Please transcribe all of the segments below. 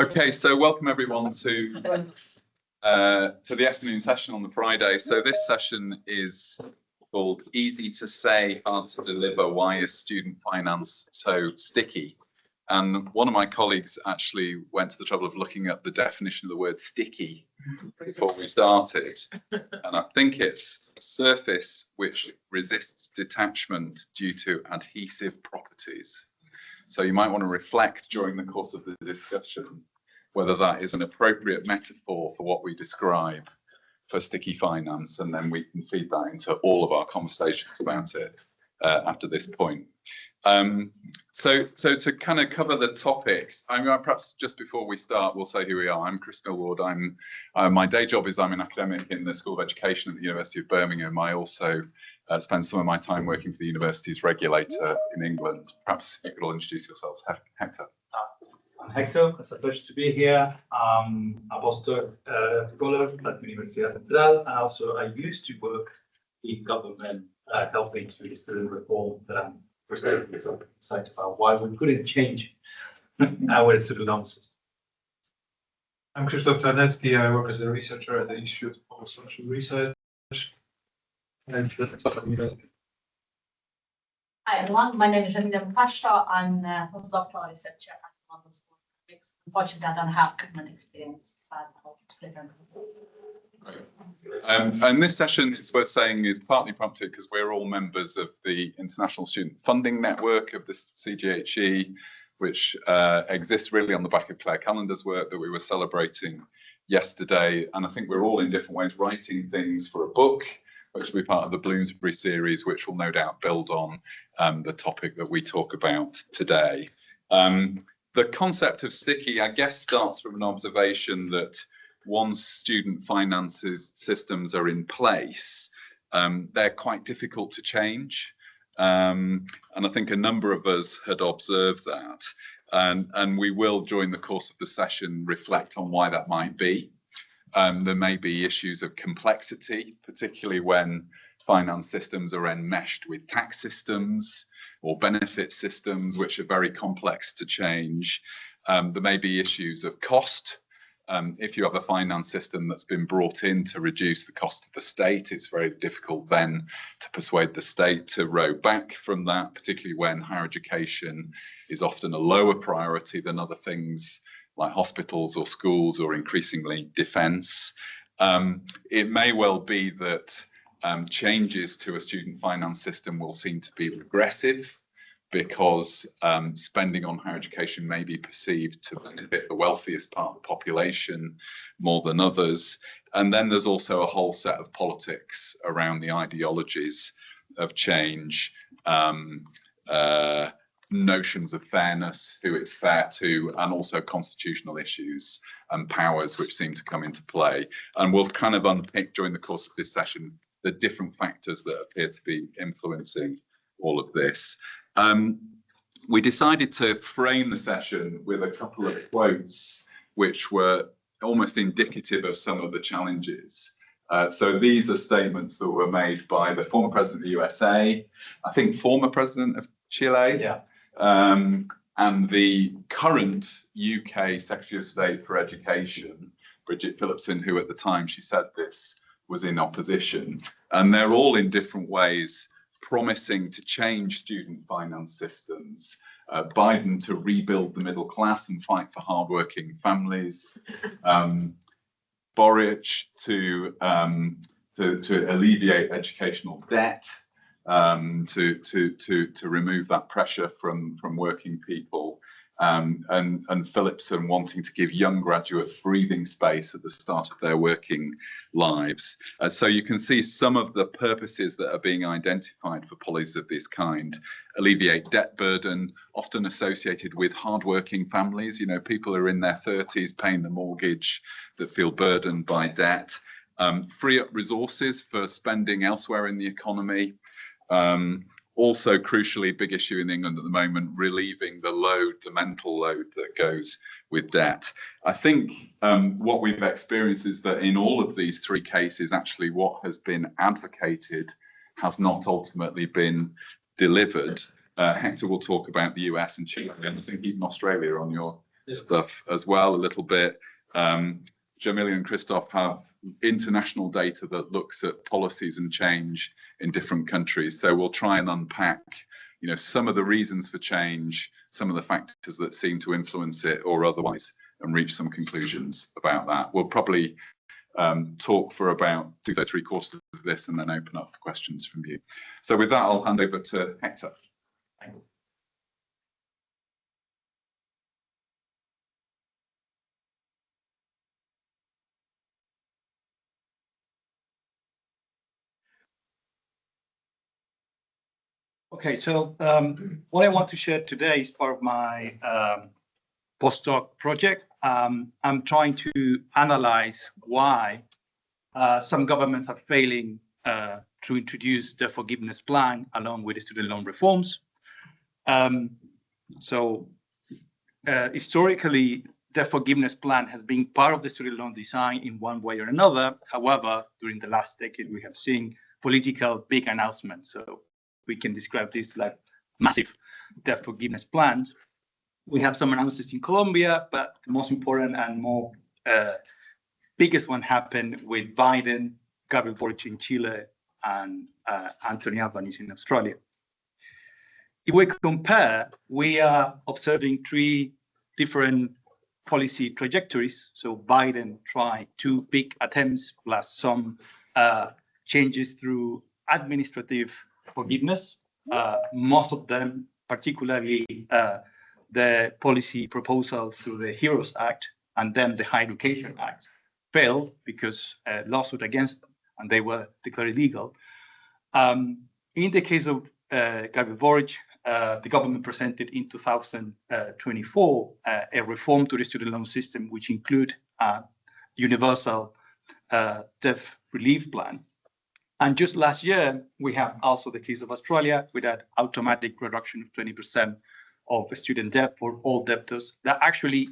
Okay, so welcome everyone to the afternoon session on the Friday. So this session is called Easy to Say, Hard to Deliver, Why is Student Finance So Sticky? And one of my colleagues actually went to the trouble of looking at the definition of the word sticky before we started. And I think it's a surface which resists detachment due to adhesive properties. So you might want to reflect during the course of the discussion whether that is an appropriate metaphor for what we describe for sticky finance, and then we can feed that into all of our conversations about it after this point. So to kind of cover the topics, perhaps just before we start, we'll say who we are. I'm Chris Millward. My day job is I'm an academic in the School of Education at the University of Birmingham. I also spend some of my time working for the university's regulator in England. Perhaps you could all introduce yourselves. Hector. I'm Hector. It's a pleasure to be here. I'm a postdoctoral at Universidad, and also I used to work in government helping to student reform that I'm perspective, so excited about why we couldn't change our student loan system. I'm Krzysztof Czarnecki. I work as a researcher at the Institute for Social Research. And that's what I'm doing. Hi everyone, my name is Zhamilya. I'm a postdoctoral researcher at London School of Economics. Unfortunately, I don't have government experience, but I hope to later. And this session, it's worth saying, is partly prompted because we're all members of the International Student Funding Network of the CGHE, which exists really on the back of Claire Callender's work that we were celebrating yesterday. And I think we're all in different ways writing things for a book, which will be part of the Bloomsbury series, which will no doubt build on the topic that we talk about today. The concept of sticky, I guess, starts from an observation that once student finances systems are in place, they're quite difficult to change. And I think a number of us had observed that. And we will, during the course of the session, reflect on why that might be. There may be issues of complexity, particularly when finance systems are enmeshed with tax systems or benefit systems, which are very complex to change. There may be issues of cost. If you have a finance system that's been brought in to reduce the cost of the state, it's very difficult then to persuade the state to row back from that, particularly when higher education is often a lower priority than other things like hospitals or schools or increasingly defence. It may well be that changes to a student finance system will seem to be regressive, because spending on higher education may be perceived to benefit the wealthiest part of the population more than others. And then there's also a whole set of politics around the ideologies of change, notions of fairness, who it's fair to, and also constitutional issues and powers which seem to come into play. And we'll kind of unpick during the course of this session the different factors that appear to be influencing all of this. We decided to frame the session with a couple of quotes which were almost indicative of some of the challenges. So these are statements that were made by the former president of the USA, I think former president of Chile, yeah, and the current UK Secretary of State for Education, Bridget Phillipson, who at the time she said this was in opposition. And they're all in different ways promising to change student finance systems, Biden to rebuild the middle class and fight for hardworking families, Boric to alleviate educational debt, to remove that pressure from working people, and Phillipson wanting to give young graduates breathing space at the start of their working lives. So you can see some of the purposes that are being identified for policies of this kind. Alleviate debt burden, often associated with hardworking families, people who are in their 30s paying the mortgage that feel burdened by debt. Free up resources for spending elsewhere in the economy. Also, crucially, big issue in England at the moment, relieving the mental load that goes with debt. I think what we've experienced is that in all of these three cases, actually what has been advocated has not ultimately been delivered. Hector will talk about the US and Chile, and I think even Australia on your stuff as well a little bit. Zhamilya and Krzysztof have international data that looks at policies and change in different countries. So we'll try and unpack, some of the reasons for change, some of the factors that seem to influence it or otherwise, and reach some conclusions about that. We'll probably talk for about 2 to 3 quarters of this and then open up for questions from you. So with that, I'll hand over to Hector. Thank you. Okay, so what I want to share today is part of my postdoc project. I'm trying to analyze why some governments are failing to introduce the forgiveness plan along with the student loan reforms. Historically, the forgiveness plan has been part of the student loan design in one way or another. However, during the last decade, we have seen political big announcements. So we can describe this like massive debt forgiveness plans. We have some announcements in Colombia, but the most important and more biggest one happened with Biden, Gabriel Boric in Chile, and Anthony Albanese in Australia. If we compare, we are observing 3 different policy trajectories. So Biden tried 2 big attempts plus some changes through administrative forgiveness. Most of them, particularly the policy proposal through the Heroes Act and then the Higher Education Act, failed because a lawsuit against them and they were declared illegal. In the case of Gabriel Boric, the government presented in 2024 a reform to the student loan system, which include a universal debt relief plan. And just last year, we have also the case of Australia with that automatic reduction of 20% of student debt for all debtors. That actually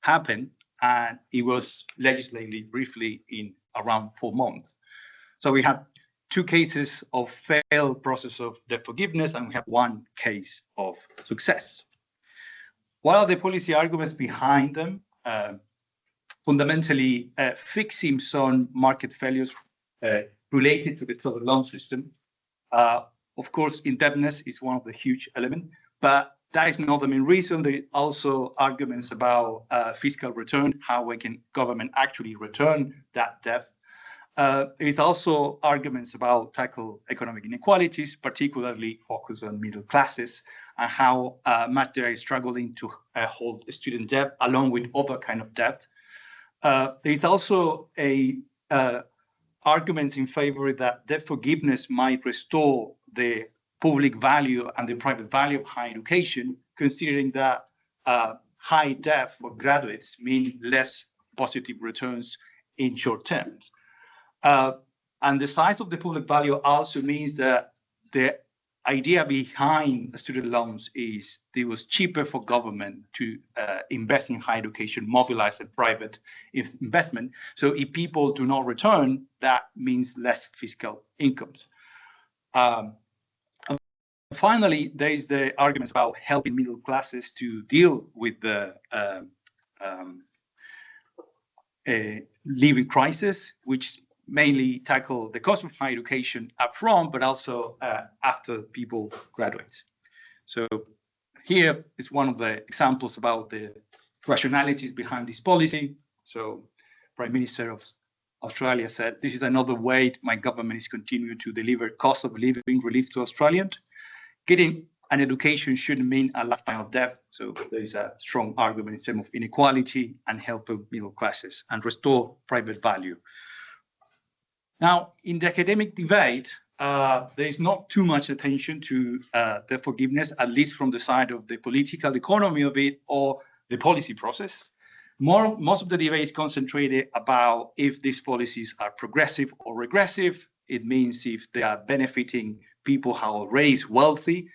happened, and it was legislated briefly in around 4 months. So we have 2 cases of failed process of debt forgiveness, and we have 1 case of success. What are the policy arguments behind them? Fundamentally, fixing some market failures related to the student loan system. Of course, indebtedness is one of the huge elements, but that is not the main reason. There are also arguments about fiscal return, how we can government actually return that debt. There is also arguments about tackle economic inequalities, particularly focus on middle classes, and how much they are struggling to hold student debt along with other kind of debt. There is also a arguments in favor that debt forgiveness might restore the public value and the private value of higher education, considering that high debt for graduates mean less positive returns in short terms. And the size of the public value also means that the idea behind student loans is it was cheaper for government to invest in higher education, mobilize a private investment. So if people do not return, that means less fiscal incomes. Finally, there is the arguments about helping middle classes to deal with the living crisis, which mainly tackle the cost of higher education upfront, but also after people graduate. So here is one of the examples about the rationalities behind this policy. So Prime Minister of Australia said, this is another way my government is continuing to deliver cost of living relief to Australians. Getting an education shouldn't mean a lifetime of debt. So there is a strong argument in terms of inequality and help middle classes and restore private value. Now, in the academic debate, there is not too much attention to the forgiveness, at least from the side of the political economy of it or the policy process. Most of the debate is concentrated about if these policies are progressive or regressive. It means if they are benefiting people who are already wealthy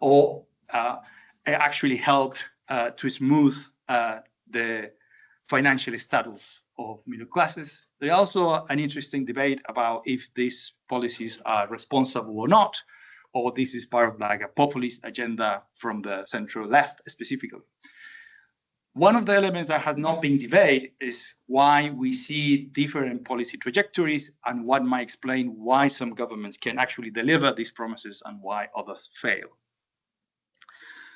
or actually help to smooth the financial status of middle classes. There's also an interesting debate about if these policies are responsible or not, or this is part of like a populist agenda from the central left specifically. one of the elements that has not been debated is why we see different policy trajectories and what might explain why some governments can actually deliver these promises and why others fail.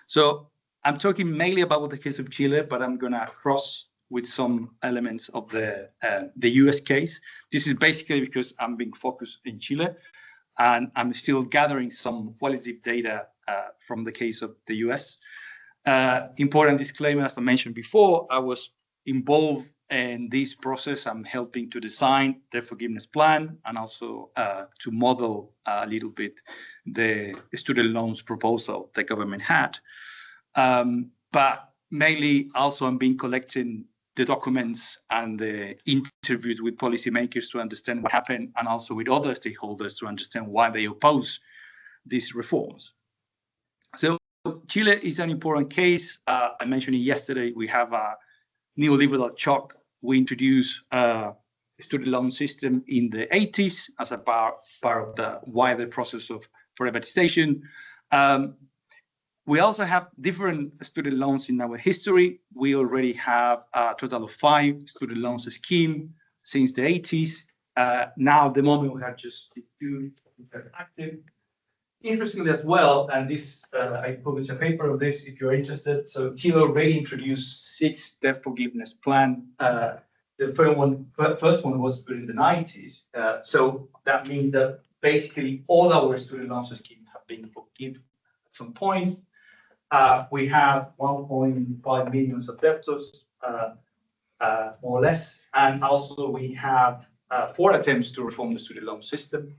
So I'm talking mainly about the case of Chile, but I'm going to cross with some elements of the US case. This is basically because I'm being focused in Chile, and I'm still gathering some qualitative data from the case of the US. Important disclaimer, as I mentioned before, I was involved in this process. I'm helping to design the forgiveness plan and also to model a little bit the student loans proposal the government had. But mainly also I'm been collecting the documents and the interviews with policymakers to understand what happened, and also with other stakeholders to understand why they oppose these reforms. So Chile is an important case. I mentioned it yesterday. We have a neoliberal shock. We introduced a student loan system in the 80s as a part of the wider process of privatization. We also have different student loans in our history. We already have a total of 5 student loans scheme since the 80s. Now, at the moment, we have just 2 active. Interestingly as well, and this I published a paper of this if you're interested. So Chile already introduced 6 debt forgiveness plan. The first one was in the 90s. So that means that basically all our student loans schemes have been forgiven at some point. We have 1.5 million of debtors, more or less, and also we have 4 attempts to reform the student loan system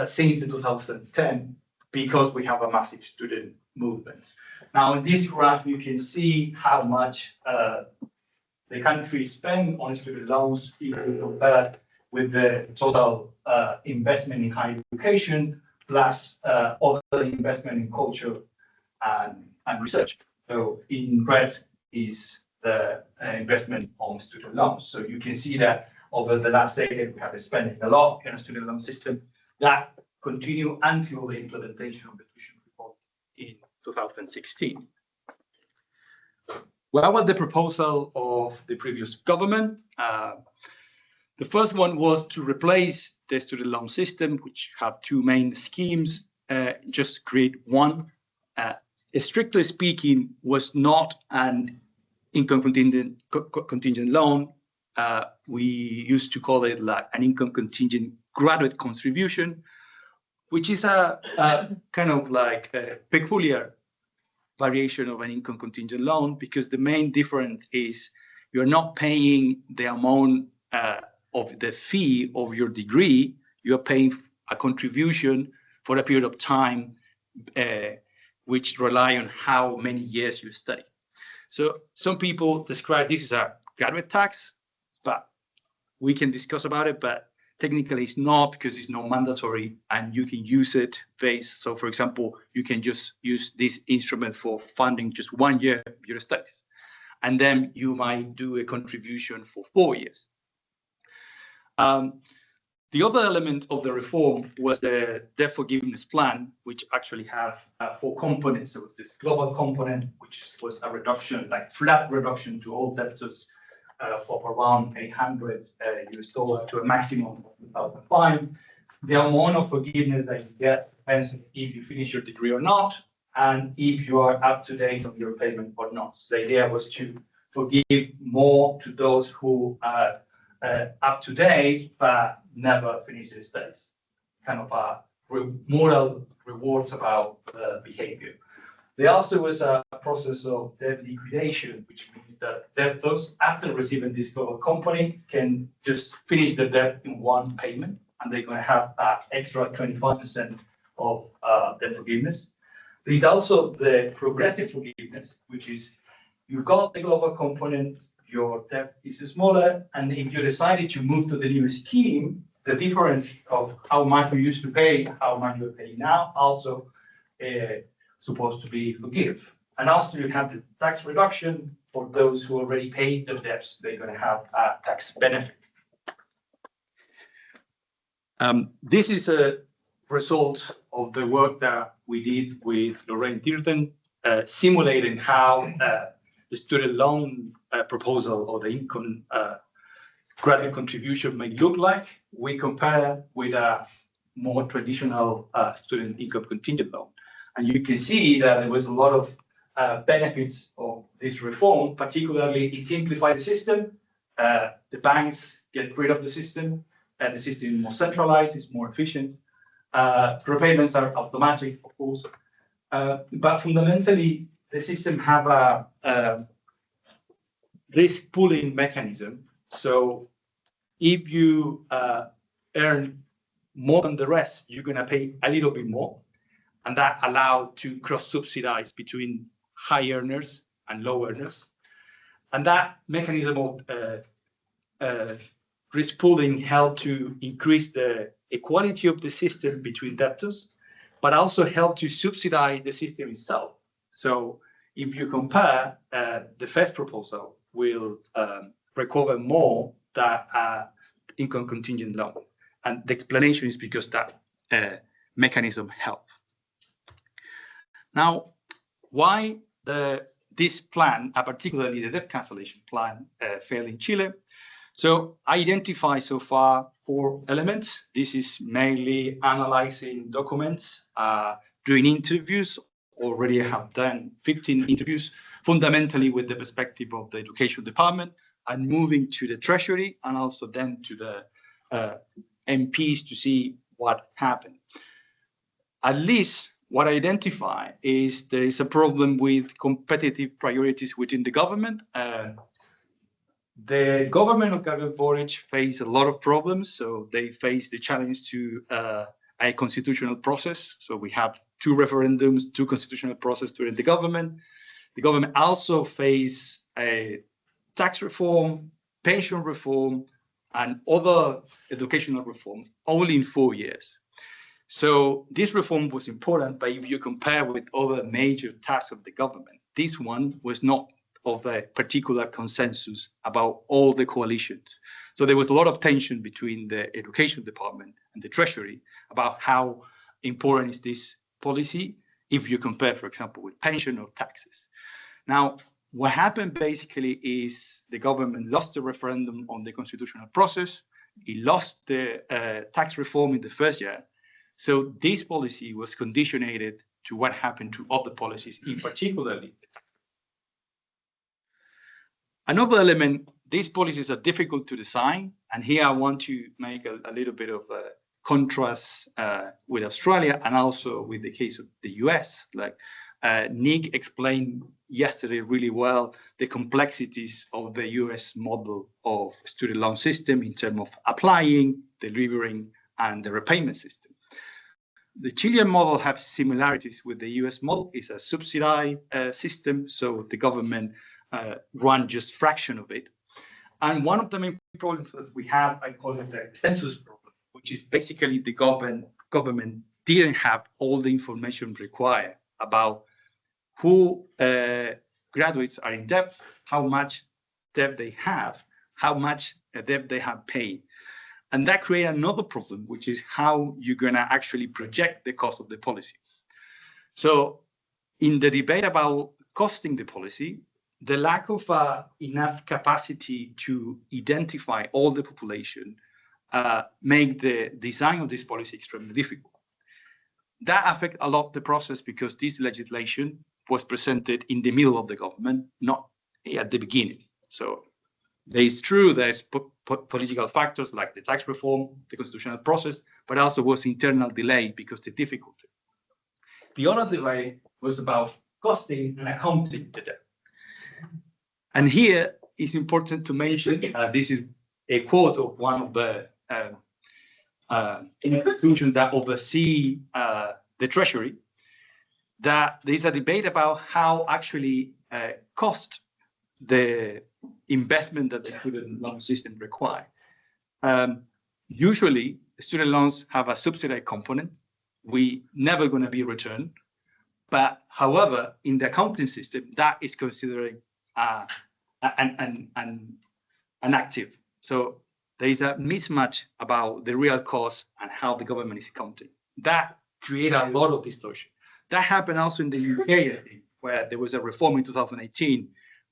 since 2010, because we have a massive student movement. Now, in this graph, you can see how much the country spent on student loans compared with the total investment in higher education, plus other investment in culture and research. So in red is the investment on student loans. So you can see that over the last decade, we have been spending a lot in a student loan system that continued until the implementation of the tuition reform in 2016. What was the proposal of the previous government? The first one was to replace the student loan system, which have 2 main schemes, just create one. Strictly speaking, was not an income contingent loan. We used to call it like an income contingent graduate contribution, which is a kind of like a peculiar variation of an income contingent loan, because the main difference is you're not paying the amount of the fee of your degree. You're paying a contribution for a period of time which rely on how many years you study. So some people describe this as a graduate tax, but we can discuss about it, but technically it's not, because it's not mandatory and you can use it based. So for example, you can just use this instrument for funding just 1 year of your studies. And then you might do a contribution for 4 years. The other element of the reform was the debt forgiveness plan, which actually have 4 components. There was this global component, which was a reduction, like flat reduction to all debtors of around $800 to a maximum of 1,005. The amount of forgiveness that you get depends if you finish your degree or not, and if you are up to date on your payment or not. So the idea was to forgive more to those who are up to date, but never finish their studies. Kind of a moral rewards about behavior. There also was a process of debt liquidation, which means that debtors, after receiving this global component, can just finish the debt in one payment, and they're going to have an extra 25% of debt forgiveness. There's also the progressive forgiveness, which is you got the global component, your debt is smaller, and if you decided to move to the new scheme, the difference of how much you used to pay, how much you're paying now, also supposed to be forgiven. And also you have the tax reduction for those who already paid the debts. They're going to have a tax benefit. This is a result of the work that we did with Lorraine Tirten, simulating how the student loan proposal or the income graduate contribution may look like, we compare with a more traditional student income contingent loan. And you can see that there was a lot of benefits of this reform, particularly it simplified the system. The banks get rid of the system, and the system is more centralized, it's more efficient. Repayments are automatic, of course. But fundamentally, the system have a risk pooling mechanism. So if you earn more than the rest, you're going to pay a little bit more. And that allowed to cross-subsidize between high earners and low earners. And that mechanism of risk pooling helped to increase the equality of the system between debtors, but also helped to subsidize the system itself. So if you compare, the first proposal will recover more than income contingent loan. And the explanation is because that mechanism helped. Now, why this plan, particularly the debt cancellation plan, failed in Chile? So I identify so far 4 elements. This is mainly analyzing documents, doing interviews. Already have done 15 interviews, fundamentally with the perspective of the education department, and moving to the treasury and also then to the MPs to see what happened. At least what I identify is there is a problem with competitive priorities within the government. The government of Gabriel Boric faced a lot of problems. So they faced the challenge to a constitutional process. So we have 2 referendums, 2 constitutional processes during the government. The government also faced a tax reform, pension reform, and other educational reforms, all in 4 years. So this reform was important, but if you compare with other major tasks of the government, this one was not of a particular consensus about all the coalitions. So there was a lot of tension between the education department and the treasury about how important is this policy if you compare, for example, with pension or taxes. Now, what happened basically is the government lost the referendum on the constitutional process. It lost the tax reform in the first year. So this policy was conditioned to what happened to other policies, in particularly. Another element, these policies are difficult to design. And here I want to make a little bit of a contrast with Australia and also with the case of the US. Like Nick explained yesterday really well the complexities of the US model of student loan system in terms of applying, delivering, and the repayment system. The Chilean model has similarities with the US model. It's a subsidized system, so the government run just fraction of it. And one of the main problems that we have, I call it the census problem, which is basically the government didn't have all the information required about who graduates are in debt, how much debt they have, how much debt they have paid. And that creates another problem, which is how you're going to actually project the cost of the policy. So in the debate about costing the policy, the lack of enough capacity to identify all the population make the design of this policy extremely difficult. That affects a lot the process because this legislation was presented in the middle of the government, not at the beginning. So it's true there's political factors like the tax reform, the constitutional process, but also was internal delay because the difficulty. The other delay was about costing and accounting the debt. And here it's important to mention, this is a quote of one of the institutions that oversee the Treasury, that there's a debate about how actually cost the investment that the student loan system require. Usually, student loans have a subsidized component. We never going to be returned. But however, in the accounting system, that is considered an active. So there is a mismatch about the real cost and how the government is accounting. That created a lot of distortion. That happened also in the UK, I think, where there was a reform in 2018,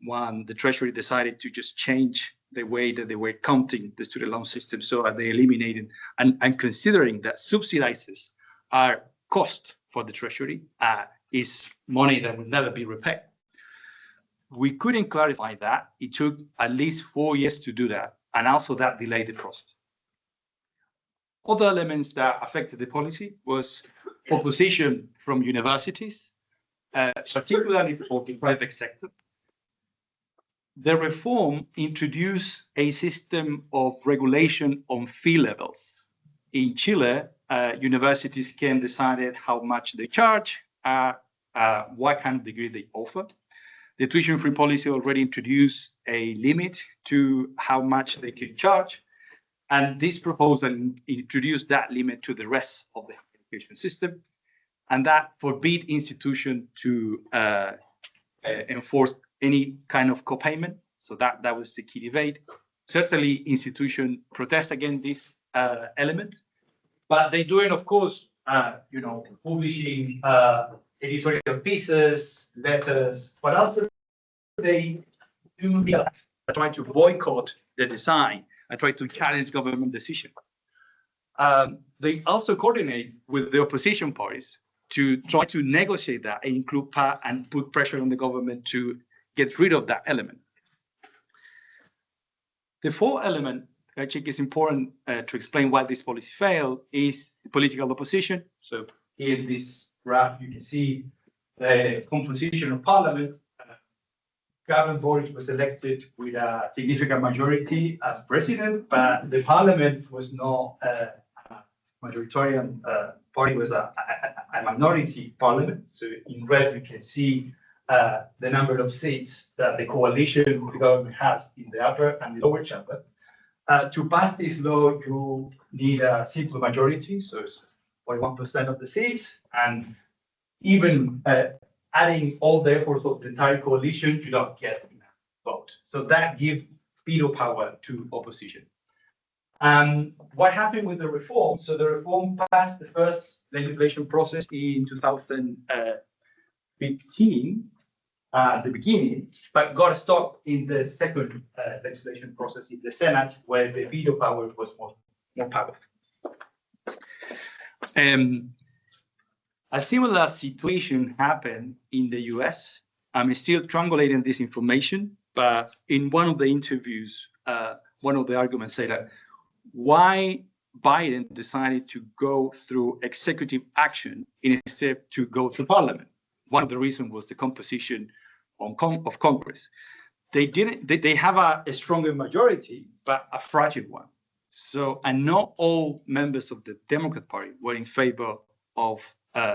when the Treasury decided to just change the way that they were counting the student loan system, so they eliminated and considering that subsidizes are cost for the Treasury, is money that will never be repaid. We couldn't clarify that. It took at least 4 years to do that, and also that delayed the process. Other elements that affected the policy was opposition from universities, particularly for the private sector. The reform introduced a system of regulation on fee levels. In Chile, universities can decide how much they charge, what kind of degree they offer. The tuition-free policy already introduced a limit to how much they can charge, and this proposal introduced that limit to the rest of the education system, and that forbid institutions to enforce any kind of co-payment. So that was the key debate. Certainly, institutions protest against this element, but they do it, of course, publishing editorial pieces, letters, but also they do try to boycott the design and try to challenge government decision. They also coordinate with the opposition parties to try to negotiate that and include and put pressure on the government to get rid of that element. The fourth element, I think is important to explain why this policy failed, is political opposition. So here in this graph, you can see the composition of parliament. Gabriel Boric was elected with a significant majority as president, but the parliament was not a majoritarian party, was a minority parliament. So in red, you can see the number of seats that the coalition of the government has in the upper and the lower chamber. To pass this law, you need a simple majority, so it's 41% of the seats, and even adding all the efforts of the entire coalition, you don't get enough vote. So that gives veto power to opposition. What happened with the reform? So the reform passed the first legislation process in 2015 at the beginning, but got stopped in the second legislation process in the Senate, where the veto power was more powerful. A similar situation happened in the US. I'm still triangulating this information, but in one of the interviews, one of the arguments said that why Biden decided to go through executive action instead to go to parliament. One of the reasons was the composition of Congress. They have a stronger majority, but a fragile one. So, and not all members of the Democrat Party were in favor of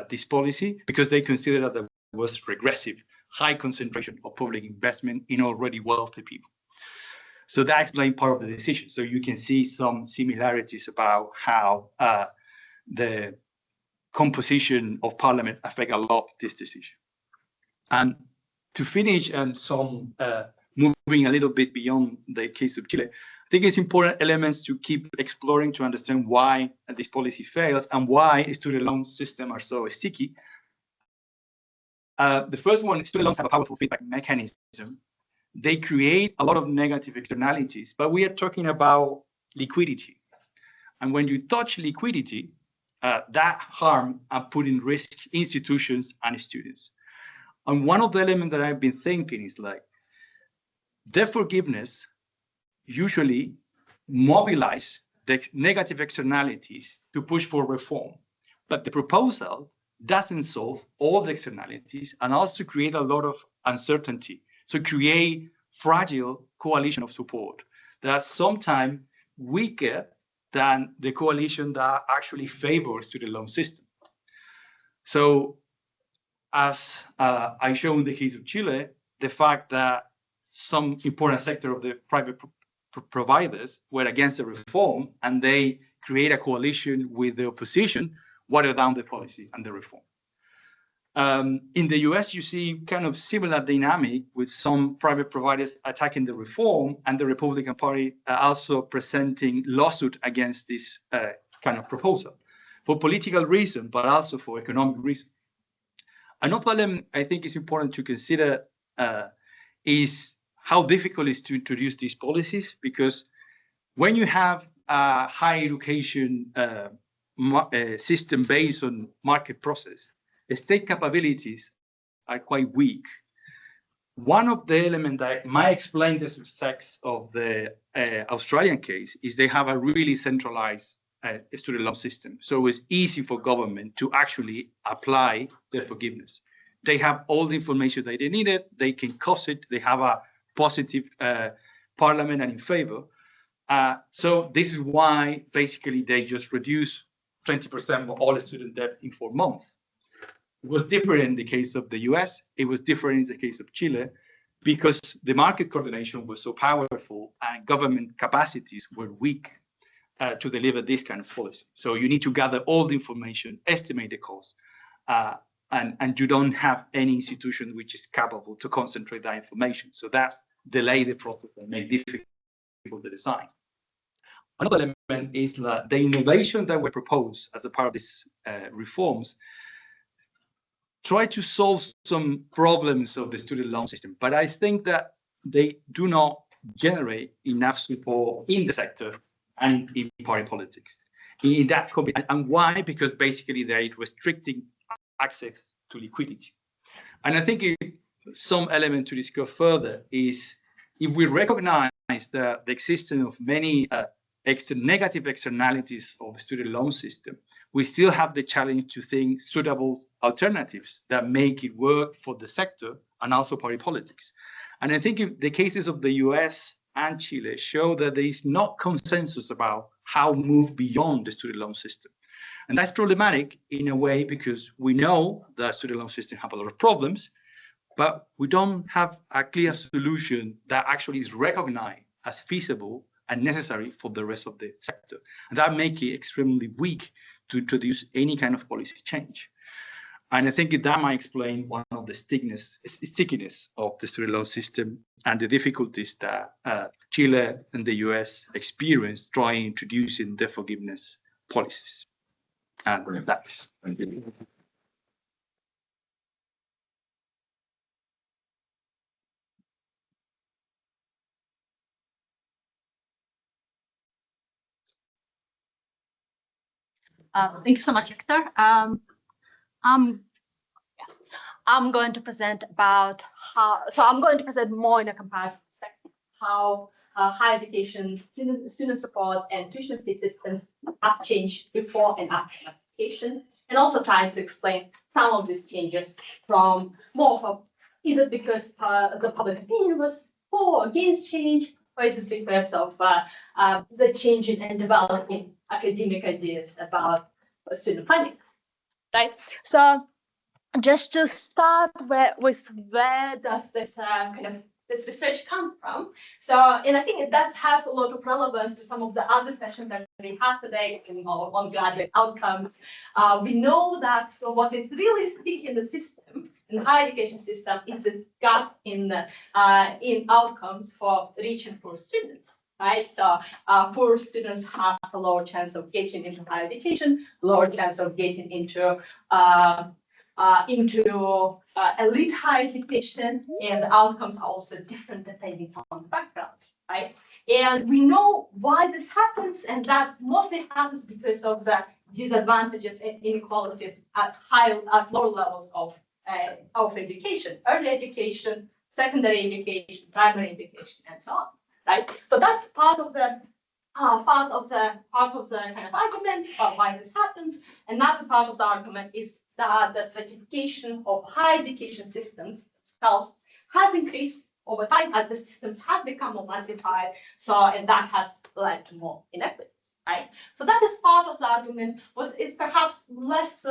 this policy because they considered that there was regressive, high concentration of public investment in already wealthy people. So that explains part of the decision. So you can see some similarities about how the composition of parliament affect a lot this decision. And to finish, and some moving a little bit beyond the case of Chile, I think it's important elements to keep exploring to understand why this policy fails and why student loan systems are so sticky. The first one, student loans have a powerful feedback mechanism. They create a lot of negative externalities, but we are talking about liquidity. And when you touch liquidity, that harm and put in risk institutions and students. And one of the elements that I've been thinking is like, debt forgiveness usually mobilize the negative externalities to push for reform. But the proposal doesn't solve all the externalities and also create a lot of uncertainty. So create fragile coalition of support that are sometimes weaker than the coalition that actually favors student loan system. So as I show in the case of Chile, the fact that some important sector of the private providers were against the reform and they create a coalition with the opposition, water down the policy and the reform. In the US, you see kind of similar dynamic with some private providers attacking the reform and the Republican Party also presenting lawsuit against this kind of proposal for political reason, but also for economic reason. Another element I think is important to consider is how difficult it is to introduce these policies, because when you have a higher education system based on market process, state capabilities are quite weak. One of the elements that might explain the success of the Australian case is they have a really centralized student loan system. So it's easy for government to actually apply the forgiveness. They have all the information that they needed, they can cost it, they have a positive parliament and in favor. So this is why basically they just reduce 20% of all the student debt in 4 months. It was different in the case of the US, it was different in the case of Chile, because the market coordination was so powerful and government capacities were weak to deliver this kind of policy. So you need to gather all the information, estimate the cost, and you don't have any institution which is capable to concentrate that information. So that delay the process and make difficult the design. Another element is that the innovation that we propose as a part of these reforms try to solve some problems of the student loan system, but I think that they do not generate enough support in the sector and in party politics. In that, and why? Because basically they're restricting access to liquidity. And I think some element to discuss further is if we recognize the existence of many negative externalities of the student loan system, we still have the challenge to think suitable alternatives that make it work for the sector and also party politics. And I think the cases of the US and Chile show that there is not consensus about how to move beyond the student loan system. And that's problematic in a way because we know the student loan system have a lot of problems, but we don't have a clear solution that actually is recognized as feasible and necessary for the rest of the sector. And that makes it extremely weak to introduce any kind of policy change. And I think that might explain one of the stickiness of the student loan system and the difficulties that Chile and the US experienced trying introducing the forgiveness policies. And that is. Thank you. Thank you so much, Hector. I'm going to present about I'm going to present more in a comparative perspective, how higher education, student support, and tuition fee systems have changed before and after classification, and also trying to explain some of these changes from more of is it because the public opinion was for or against change, or is it because of the changing and developing academic ideas about student funding, right? So just to start with where does this this research come from? So, and I think it does have a lot of relevance to some of the other sessions that we have today on graduate outcomes. We know that what is really sticky in the system, in the higher education system, is this gap in outcomes for rich and poor students. Right, so poor students have a lower chance of getting into higher education, lower chance of getting into elite higher education, and the outcomes are also different depending on the background, right? And we know why this happens, and that mostly happens because of the disadvantages and inequalities at lower levels of education, early education, secondary education, primary education, and so on. Right, so that's part of the kind of argument of why this happens. Another part of the argument is that the stratification of higher education systems themselves has increased over time as the systems have become more massified. So, and that has led to more inequities. Right, so that is part of the argument. What is perhaps less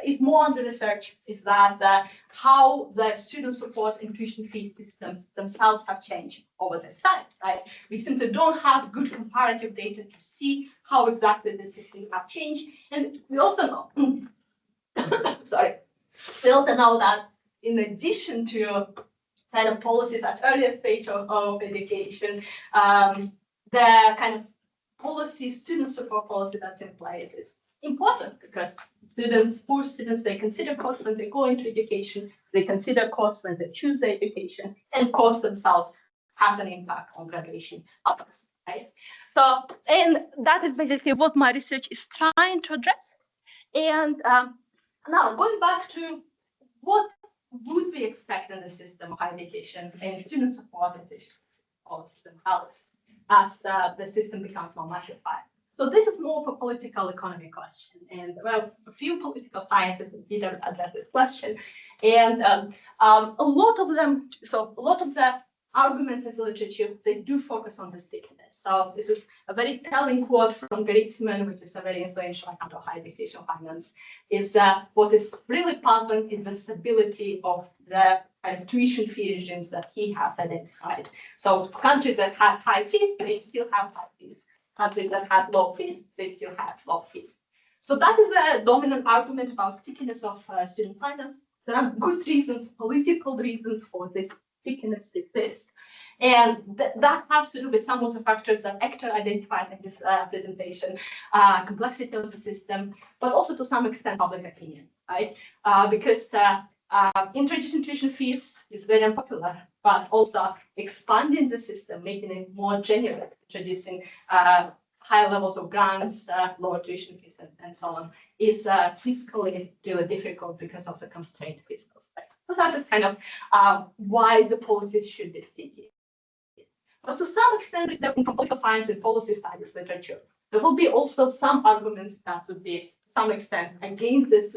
is more under research is that how the student support and tuition fee systems themselves have changed over this time. Right, we simply don't have good comparative data to see how exactly the systems have changed, and we also know. Sorry, we also know that in addition to kind of policies at earlier stage of education, the kind of student support policy that's in place is important because poor students, they consider costs when they go into education, they consider costs when they choose their education, and costs themselves have an impact on graduation outcomes, right? So, and that is basically what my research is trying to address. And now going back to what would we expect in the system of higher education and student support policies themselves as the system becomes more massified. So this is more of a political economy question, and well, a few political scientists did address this question, and a lot of them. So a lot of the arguments in the literature, they do focus on the stickiness. So this is a very telling quote from Griezmann, which is a very influential account of higher education finance, is what is really puzzling is the stability of the tuition fee regimes that he has identified. So countries that have high fees, they still have high fees. Countries that had low fees, they still have low fees. So that is the dominant argument about stickiness of student finance. There are good reasons, political reasons for this stickiness to exist. And that has to do with some of the factors that Hector identified in this presentation, complexity of the system, but also to some extent public opinion, right? Because introducing tuition fees is very unpopular, but also expanding the system, making it more generous, introducing higher levels of grants, lower tuition fees, and so on, is fiscally really difficult because of the constrained fiscal space. So that is kind of why the policies should be sticky. But to some extent, from political science and policy studies literature, there will be also some arguments that would be, to some extent, against this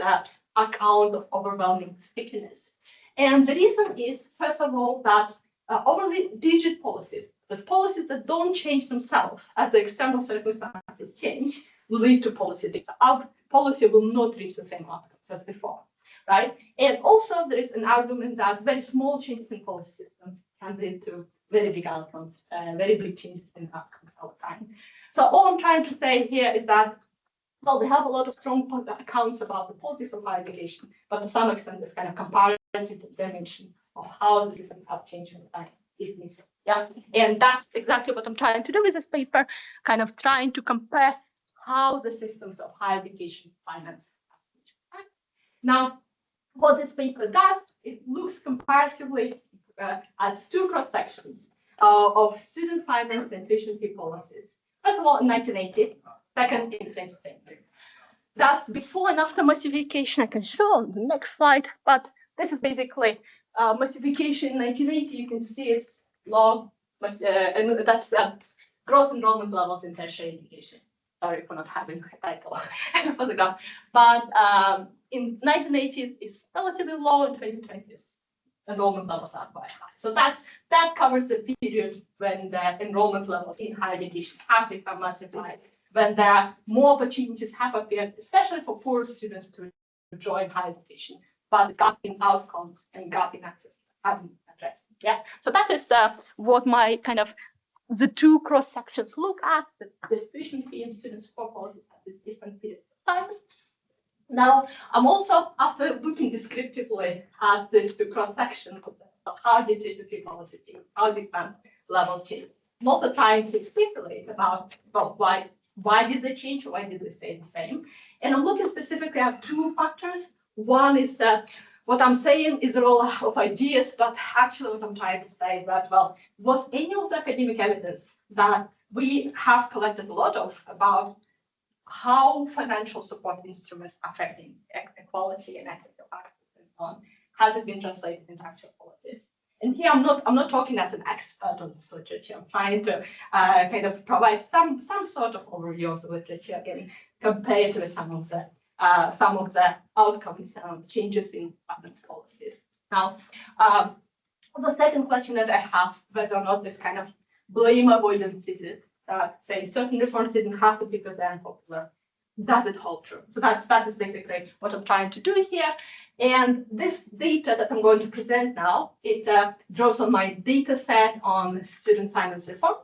account of overwhelming stickiness. And the reason is, first of all, that overly rigid policies, but policies that don't change themselves as the external circumstances change, will lead to policy drift. Our policy will not reach the same outcomes as before, right? And also, there is an argument that very small changes in policy systems can lead to very big outcomes, very big changes in outcomes over time. So all I'm trying to say here is that, well, we have a lot of strong accounts about the politics of higher education, but to some extent, this kind of comparative dimension of how the systems have changed over time is missing. Yeah, and that's exactly what I'm trying to do with this paper, kind of trying to compare how the systems of higher education finance have changed. Now, what this paper does, it looks comparatively at two cross-sections of student finance and tuition fee policies. First of all, in 1980, second in 2020. That's before and after massification. I can show on the next slide, but this is basically massification in 1980. You can see it's low, and that's gross enrollment levels in tertiary education. Sorry for not having the title for the graph. But in 1980s, it's relatively low. In 2020s, enrollment levels are quite high. So that covers the period when the enrollment levels in higher education have become massified, when there are more opportunities have appeared, especially for poor students to join higher education, but the gap in outcomes and gap in access haven't addressed. Yeah. So that is what my kind of the two cross sections look at, the tuition fee and student support policies at these different periods of time. Now, I'm also, after looking descriptively at these two cross sections of how did tuition fee policy change, how did levels change, I'm also trying to speculate about, well, why did they change or why did they stay the same? And I'm looking specifically at two factors. One is what I'm saying is a roll of ideas, but actually what I'm trying to say is that, well, was any of the academic evidence that we have collected a lot of about how financial support instruments affecting equality and equity of access and so on, has it been translated into actual policies? And here I'm not talking as an expert on this literature. I'm trying to kind of provide some sort of overview of the literature, again, compared with some of the outcomes and changes in finance policies. Now, the second question that I have, whether or not this kind of blame avoidance is it, saying certain reforms didn't happen because they're unpopular, does it hold true? So that is basically what I'm trying to do here. And this data that I'm going to present now, it draws on my data set on student finance reform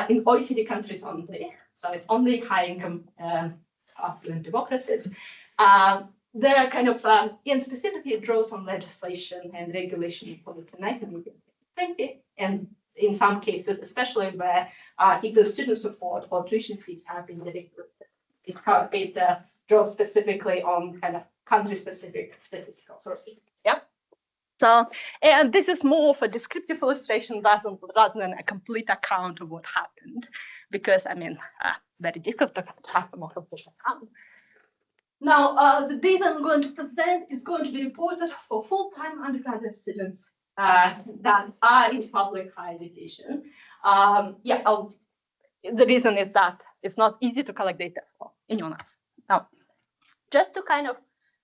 in OECD countries only. So it's only high-income affluent democracies. They're kind of, and specifically it draws on legislation and regulation policy in 1920, and in some cases, especially where either student support or tuition fees have been deregulated, it draw specifically on kind of country-specific statistical sources. Yeah. So, and this is more of a descriptive illustration rather than a complete account of what happened, because I mean, very difficult to have a more complete account. Now, the data I'm going to present is going to be reported for full-time undergraduate students that are in public higher education. The reason is that it's not easy to collect data for anyone else. Now, just to kind of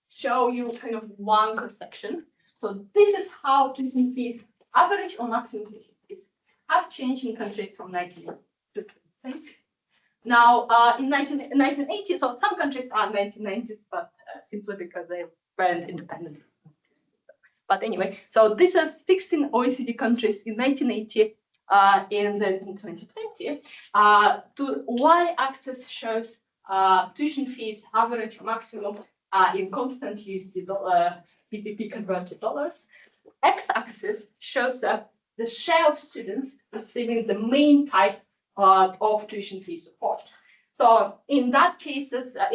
show you kind of one cross-section. So this is how tuition fees, average or maximum tuition fees, have changed in countries from 1980 to 2020. Now, in 1980, so some countries are 1990s, but simply because they weren't independent. But anyway, so this is 16 OECD countries in 1980, and then in 2020. To y-axis shows tuition fees, average or maximum in constant USD PPP converted dollars. X-axis shows the share of students receiving the main type of tuition fee support. So in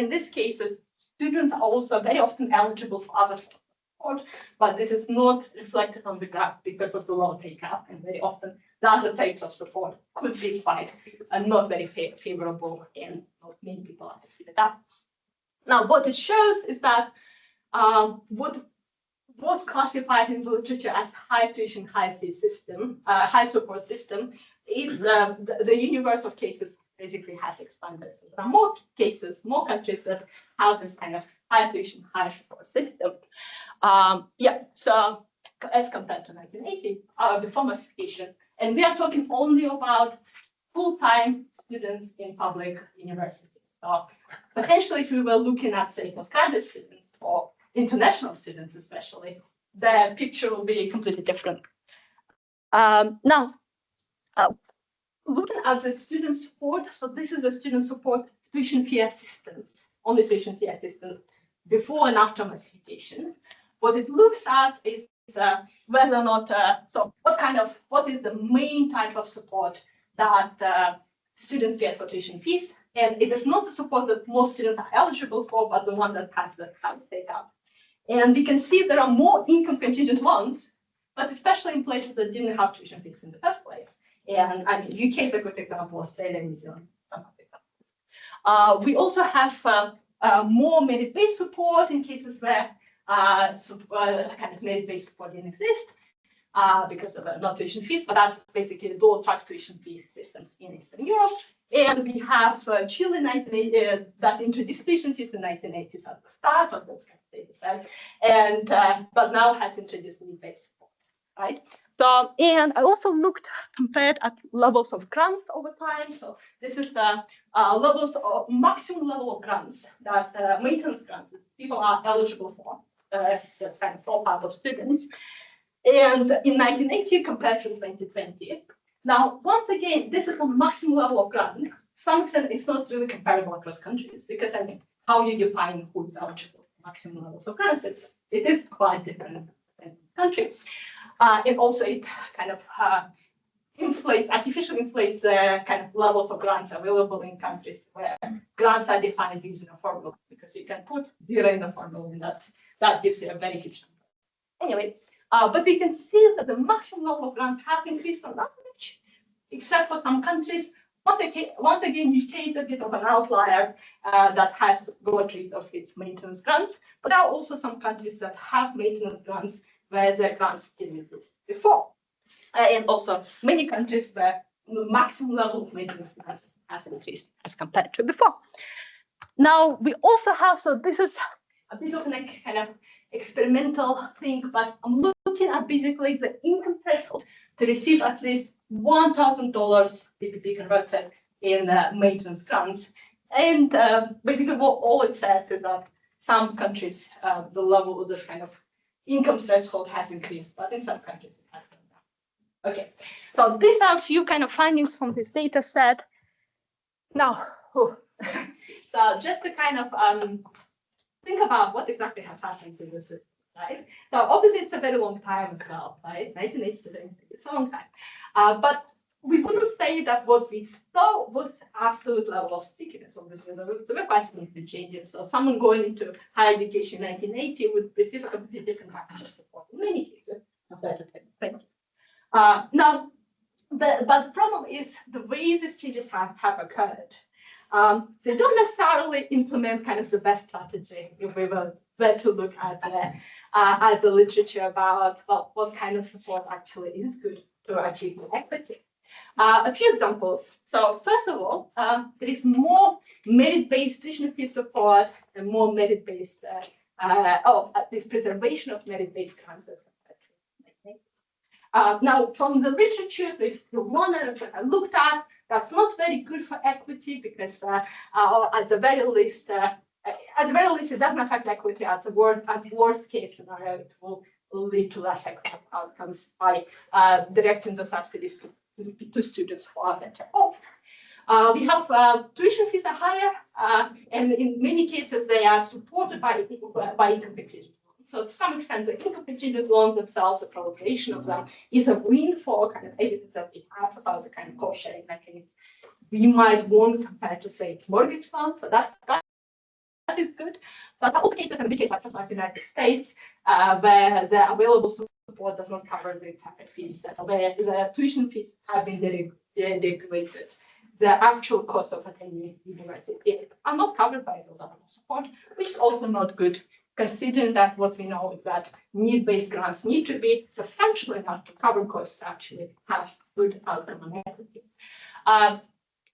these cases, students are also very often eligible for other support, but this is not reflected on the graph because of the low take-up, and very often the other types of support could be quite not very favorable, and not many people are happy with that. Now, what it shows is that what was classified in the literature as high tuition, high fee system, high support system, is the universe of cases basically has expanded. So there are more cases, more countries that have this kind of high tuition, high support system. So as compared to 1980, before massification, and we are talking only about full-time students in public universities. So potentially, if we were looking at, say, postgraduate students or international students especially, the picture will be completely different. Now, looking at the student support, so this is the student support tuition fee assistance, only tuition fee assistance before and after massification. What it looks at is whether or not, what is the main type of support that students get for tuition fees. And it is not the support that most students are eligible for, but the one that has the highest take-up. And we can see there are more income contingent ones, but especially in places that didn't have tuition fees in the first place. And I mean, UK is a good example, Australia, New Zealand, some other examples. We also have more merit-based support in cases where kind of merit-based support didn't exist because of not tuition fees, but that's basically the dual-track tuition fee systems in Eastern Europe. And we have Chile that introduced tuition fees in 1980s at the start of those kind of things, right? And but now has introduced merit-based support, right? So, and I also compared at levels of grants over time. So this is the levels of maximum level of grants that maintenance grants that people are eligible for. That's kind of all part of students. And in 1980 compared to 2020. Now, once again, this is the maximum level of grant. To some extent, it's not really comparable across countries because I mean, how you define who is eligible for maximum levels of grants, it is quite different in countries. And also it kind of artificially inflates the kind of levels of grants available in countries where grants are defined using a formula, because you can put 0 in the formula, and that gives you a very huge number. Anyway, but we can see that the maximum level of grants has increased on average, except for some countries. Once again, UK is a bit of an outlier that has got rid of its maintenance grants, but there are also some countries that have maintenance grants where the grants didn't exist before. And also many countries where the maximum level of maintenance grants has increased as compared to before. Now, we also have, so this is a bit of a kind of experimental thing, but I'm looking at basically the income threshold to receive at least $1,000 PPP converted in maintenance grants. And basically what all it says is that some countries, the level of this kind of income threshold has increased, but in some countries it has gone down. Okay, so these are a few kind of findings from this data set. Now, so just to kind of think about what exactly has happened to the system, right? So obviously it's a very long time as well, right? 1980, it's a long time. But we wouldn't say that what we saw was absolute level of stickiness. Obviously, there were quite significant changes. So someone going into higher education in 1980 would receive a completely different package of support in many cases. Thank you. Now, but the problem is the way these changes have occurred. They don't necessarily implement kind of the best strategy if we were to look at the literature about what kind of support actually is good to achieve equity. A few examples. So first of all, there is more merit-based tuition fee support and more merit-based, this preservation of merit-based grants as compared to now, from the literature, there's the one that I looked at. That's not very good for equity because at the very least, it doesn't affect equity. At the worst case scenario, it will lead to less equitable outcomes by directing the subsidies to students who are better off. We have tuition fees are higher, and in many cases they are supported by income contingent loans. So to some extent, the income contingent loans themselves, the proliferation of them, is a win for kind of evidence that we have about the kind of cost sharing mechanism we might want compared to, say, mortgage loans. So that is good. But also cases in big cases like the United States, where the available support does not cover the entire fees. So where the tuition fees have been deregulated, the actual cost of attending university are not covered by the level of support, which is also not good, considering that what we know is that need-based grants need to be substantial enough to cover costs to actually have good outcome on equity.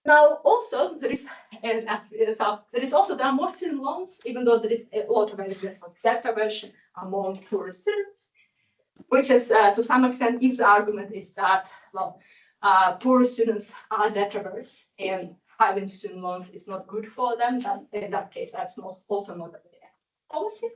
Now, also, there are more student loans, even though there is a lot of evidence of debt aversion among poor students, which is, to some extent, if the argument is that, well, poor students are debt averse and having student loans is not good for them, then in that case, that's also not a good policy.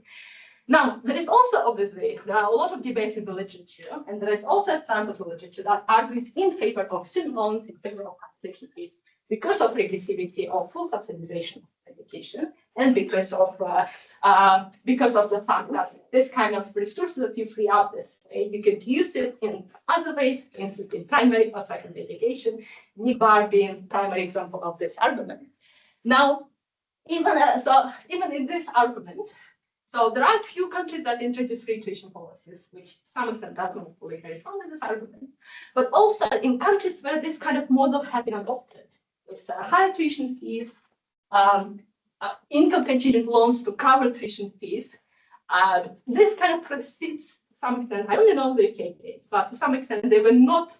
Now, there is also, obviously, there are a lot of debates in the literature, and there is also a strand of the literature that argues in favor of student loans, in favor of tuition fees, because of regressivity of full subsidization of education, and because of the fact that this kind of resources that you free up this way, you could use it in other ways, in primary or secondary education, Millward being primary example of this argument. Now, even in this argument, so there are a few countries that introduce free tuition policies, which to some extent does not fully correspond with this argument. But also in countries where this kind of model has been adopted, with higher tuition fees, income contingent loans to cover tuition fees, this kind of proceeds to some extent. I only know the UK case, but to some extent they were not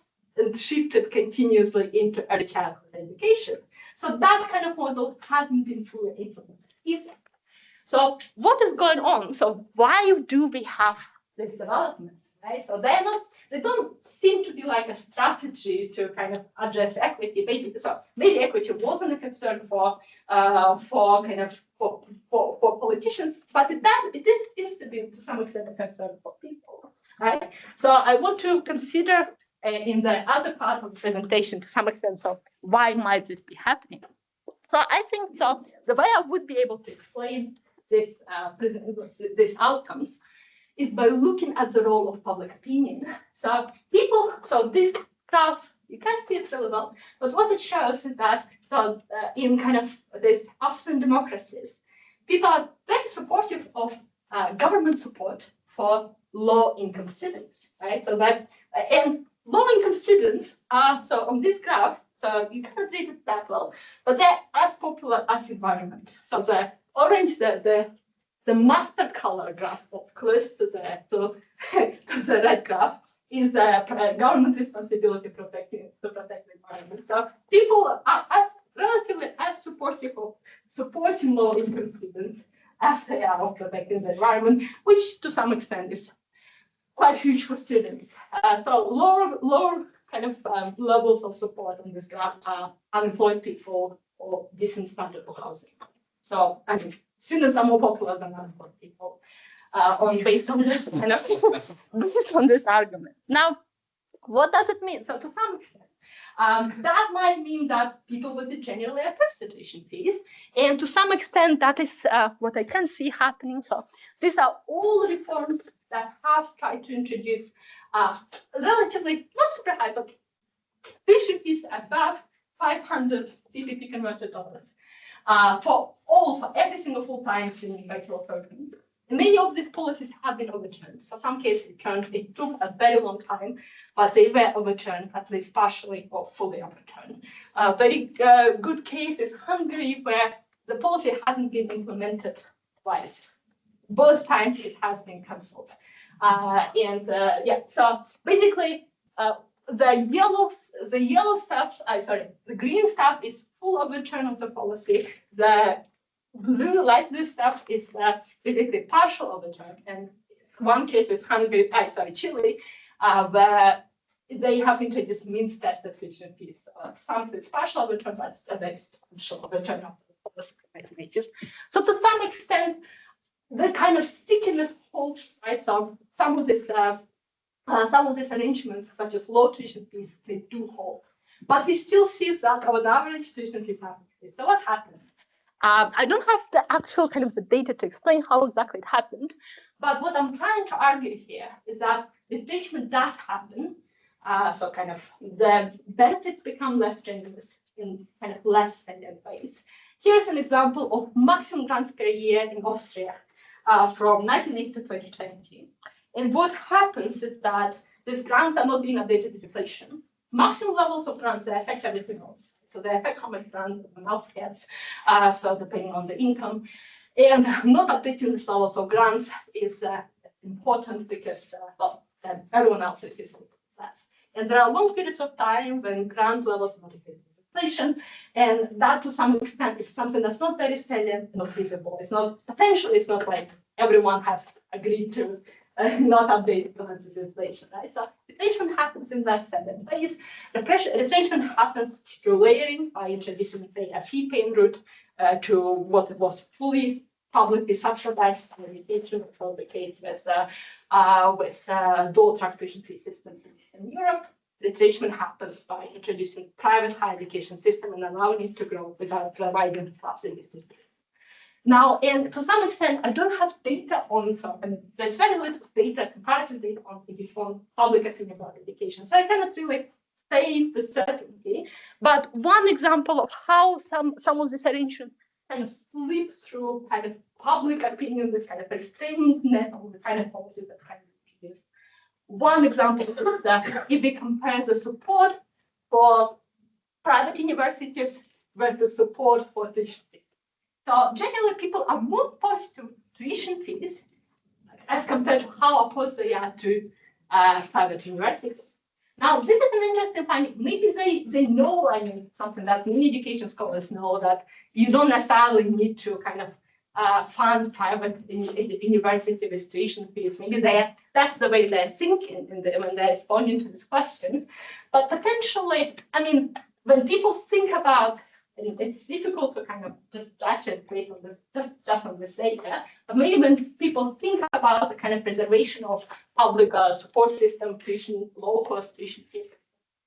shifted continuously into early childhood education. So that kind of model hasn't been fully implemented either. So what is going on? So why do we have this development, right? So they don't seem to be like a strategy to kind of address equity. Maybe equity wasn't a concern for politicians, but it seems to be to some extent a concern for people, right? So I want to consider in the other part of the presentation to some extent, so why might this be happening? So I think so the way I would be able to explain these outcomes is by looking at the role of public opinion. So this graph, you can't see it really well, but what it shows is that in kind of these Austrian democracies, people are very supportive of government support for low-income students, right? So that and low-income students are, so on this graph, so you can't read it that well, but they're as popular as environment. So the orange, the mustard color graph that's close to the red graph is government responsibility to protect the environment. So people are relatively as supportive of supporting low-income students as they are of protecting the environment, which to some extent is quite huge for students. So lower kind of levels of support on this graph are unemployed people or decent standard of housing. So I mean, students are more popular than unemployed people based on this kind of based on this argument. Now, what does it mean? So to some extent, that might mean that people will be generally opposed to tuition fees, and to some extent, that is what I can see happening. So these are all reforms that have tried to introduce relatively not super high, but tuition fees above 500 PPP converted dollars for every single full-time student virtual program. And many of these policies have been overturned. For some cases, it took a very long time, but they were overturned, at least partially or fully overturned. A very good case is Hungary, where the policy hasn't been implemented twice. Both times it has been cancelled. So basically, the green stuff is full overturn of the policy. The light blue stuff is basically partial overturn. And one case is Chile, where they have introduced means test of tuition fees. Some is partial overturn, but it's a very substantial overturn of the policy basis. So to some extent, the kind of stickiness holds, right? So some of these arrangements, such as low tuition fees, they do hold. But we still see that our average tuition fees have increased. So what happened? I don't have the actual kind of the data to explain how exactly it happened, but what I'm trying to argue here is that replacement does happen. So kind of the benefits become less generous in kind of less standard ways. Here's an example of maximum grants per year in Austria from 1980 to 2020. And what happens is that these grants are not being updated with inflation. Maximum levels of grants, they affect everything else. So they affect how much grant someone else gets, so depending on the income. And not updating these levels of grants is important because, then everyone else is using less. And there are long periods of time when grant levels are not affected with inflation, and that to some extent is something that's not very salient, not visible. It's not, potentially, it's not like everyone has agreed to not update because of inflation, right? So retention happens in less salient ways. Retention happens through layering by introducing, say, a fee paying route to what was fully publicly subsidized education, which was the case with dual track tuition fee systems in Eastern Europe. Retention happens by introducing private higher education system and allowing it to grow without providing subsidy system. Now, and to some extent, I don't have data on something. There's very little data, comparative data on public opinion about education. So I cannot really say with certainty. But one example of how some of these arrangements kind of slip through kind of public opinion, this kind of restraining net of the kind of policies that kind of is. One example is that if we compare the support for private universities versus support for tuition fees. So generally, people are more opposed to tuition fees as compared to how opposed they are to private universities. Now, this is an interesting finding. Maybe they know, I mean, something that many education scholars know, that you don't necessarily need to kind of fund private university with tuition fees. Maybe that's the way they're thinking when they're responding to this question. But potentially, I mean, when people think about, and it's difficult to kind of just judge it based on this, just on this data. But maybe when people think about the kind of preservation of public support system, tuition, low-cost tuition fees,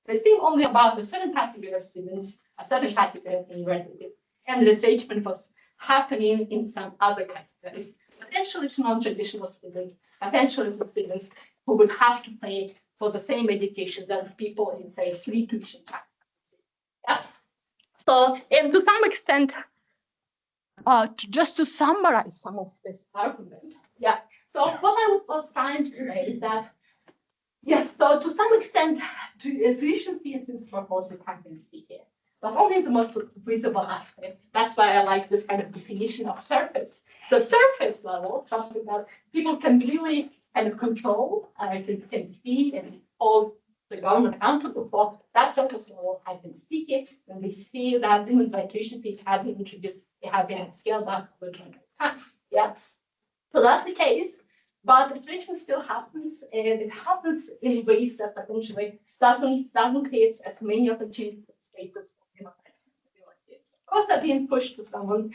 they think only about a certain category of students, a certain category of universities, and the retrenchment was happening in some other categories, potentially to non-traditional students, potentially to students who would have to pay for the same education than people in, say, free tuition practices. Yeah. So, and to some extent, just to summarize some of this argument, yeah. So what I was trying to say is that, yes, so to some extent, tuition fees proposals have been sticky, but only the most visible aspects. That's why I like this kind of definition of surface. So surface level, something that people can really kind of control, can see and hold the government accountable for, that surface level has been sticky, and we see that even by tuition fees have been introduced, they have been scaled up over time. Yeah. So that's the case, but inflation still happens, and it happens in ways that potentially doesn't create as many opportunities for spaces for abilities. Of course, they're being pushed to someone,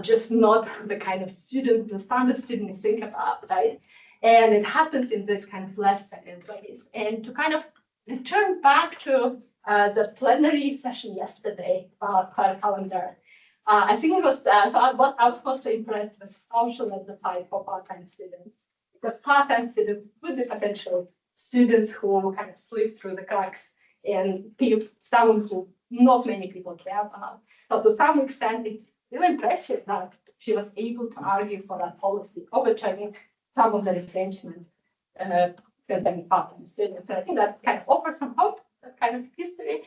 just not the kind of student, the standard student you think about, right? And it happens in this kind of less salient ways. And to kind of return back to the plenary session yesterday about calendar, I think it was, I was mostly impressed with how she led the fight for part-time students, because part-time students would be potential students who kind of slip through the cracks and someone who not many people care about. But to some extent, it's really impressive that she was able to argue for that policy, overturning some of the retrenchment presenting patterns. So I think that kind of offers some hope, that kind of history.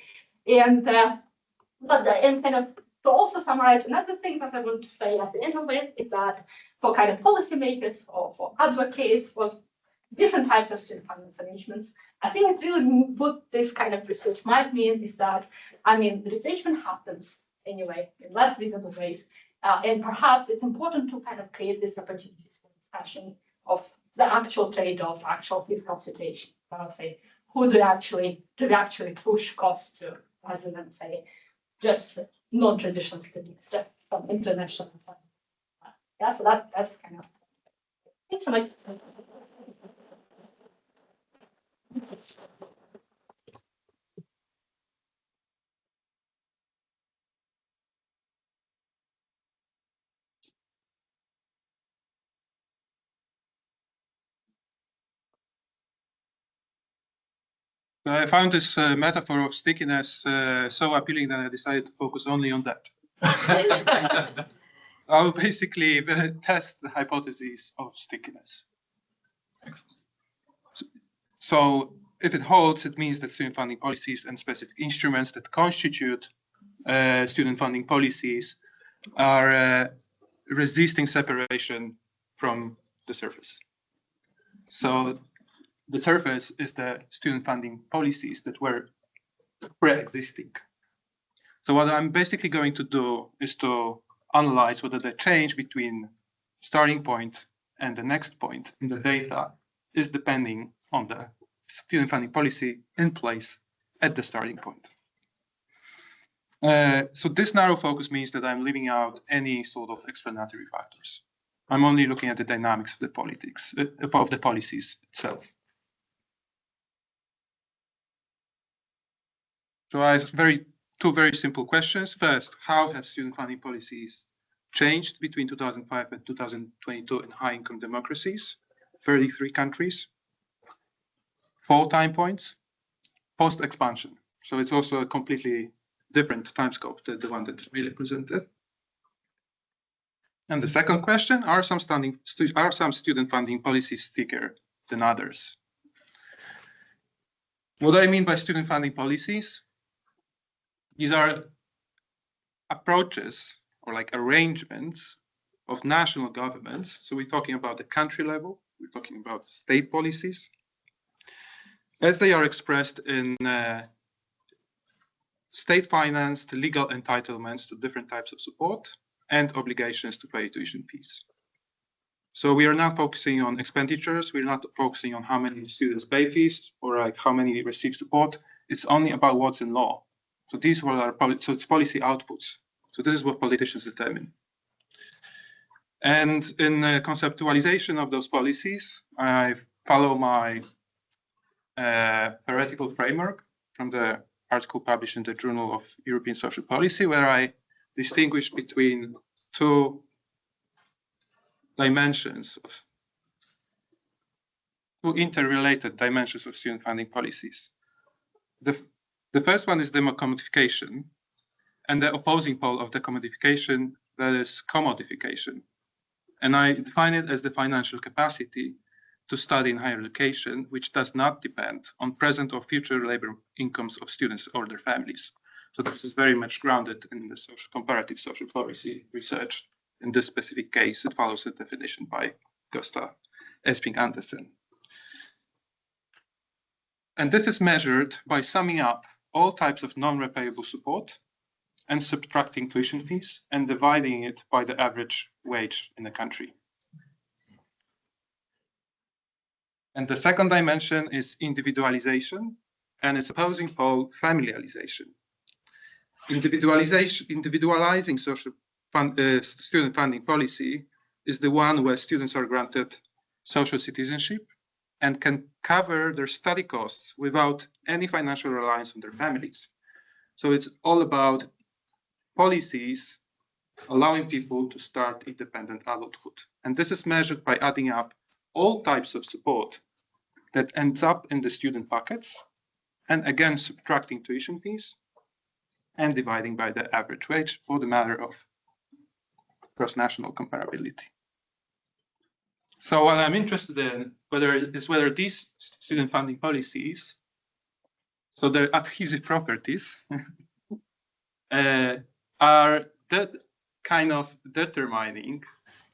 And and kind of to also summarize, another thing that I want to say at the end of it is that for kind of policymakers or for advocates for different types of student finance arrangements, I think it really what this kind of research might mean is that, I mean, the retrenchment happens anyway in less visible ways. And perhaps it's important to kind of create these opportunities for discussion of the actual trade-offs, actual fiscal situation. I'll say, who do we actually push costs to, rather than say, just non-traditional students, just from international funding. Yeah, so that's kind of. Thanks so much. I found this metaphor of stickiness so appealing that I decided to focus only on that. I'll basically test the hypothesis of stickiness. So if it holds, it means that student funding policies and specific instruments that constitute student funding policies are resisting separation from the surface. So the surface is the student funding policies that were pre-existing. So what I'm basically going to do is to analyze whether the change between starting point and the next point in the data is depending on the student funding policy in place at the starting point. So this narrow focus means that I'm leaving out any sort of explanatory factors. I'm only looking at the dynamics of the politics, of the policies itself. So I have two very simple questions. First, how have student funding policies changed between 2005 and 2022 in high-income democracies, 33 countries? 4 time points, post-expansion. So it's also a completely different time scope than the one that Zhamilya presented. And the second question, are some student funding policies stickier than others? What do I mean by student funding policies? These are approaches or like arrangements of national governments. So we're talking about the country level, we're talking about state policies, as they are expressed in state-financed legal entitlements to different types of support and obligations to pay tuition fees. So we are not focusing on expenditures, we're not focusing on how many students pay fees or like how many receive support. It's only about what's in law. So these were so it's policy outputs. So this is what politicians determine. And in the conceptualization of those policies, I follow my theoretical framework from the article published in the Journal of European Social Policy, where I distinguish between 2 dimensions of 2 interrelated dimensions of student funding policies. The first one is decommodification, and the opposing pole of decommodification, that is commodification. And I define it as the financial capacity to study in higher education, which does not depend on present or future labor incomes of students or their families. So this is very much grounded in the comparative social policy research. In this specific case, it follows the definition by Gösta Esping Andersen. And this is measured by summing up all types of non-repayable support and subtracting tuition fees and dividing it by the average wage in the country. And the second dimension is individualization, and its opposing pole, familialization. Individualizing student funding policy is the one where students are granted social citizenship and can cover their study costs without any financial reliance on their families. So it's all about policies allowing people to start independent adulthood. And this is measured by adding up all types of support that ends up in the student pockets and again subtracting tuition fees and dividing by the average wage for the matter of cross-national comparability. So what I'm interested in whether these student funding policies, so their adhesive properties, are that kind of determining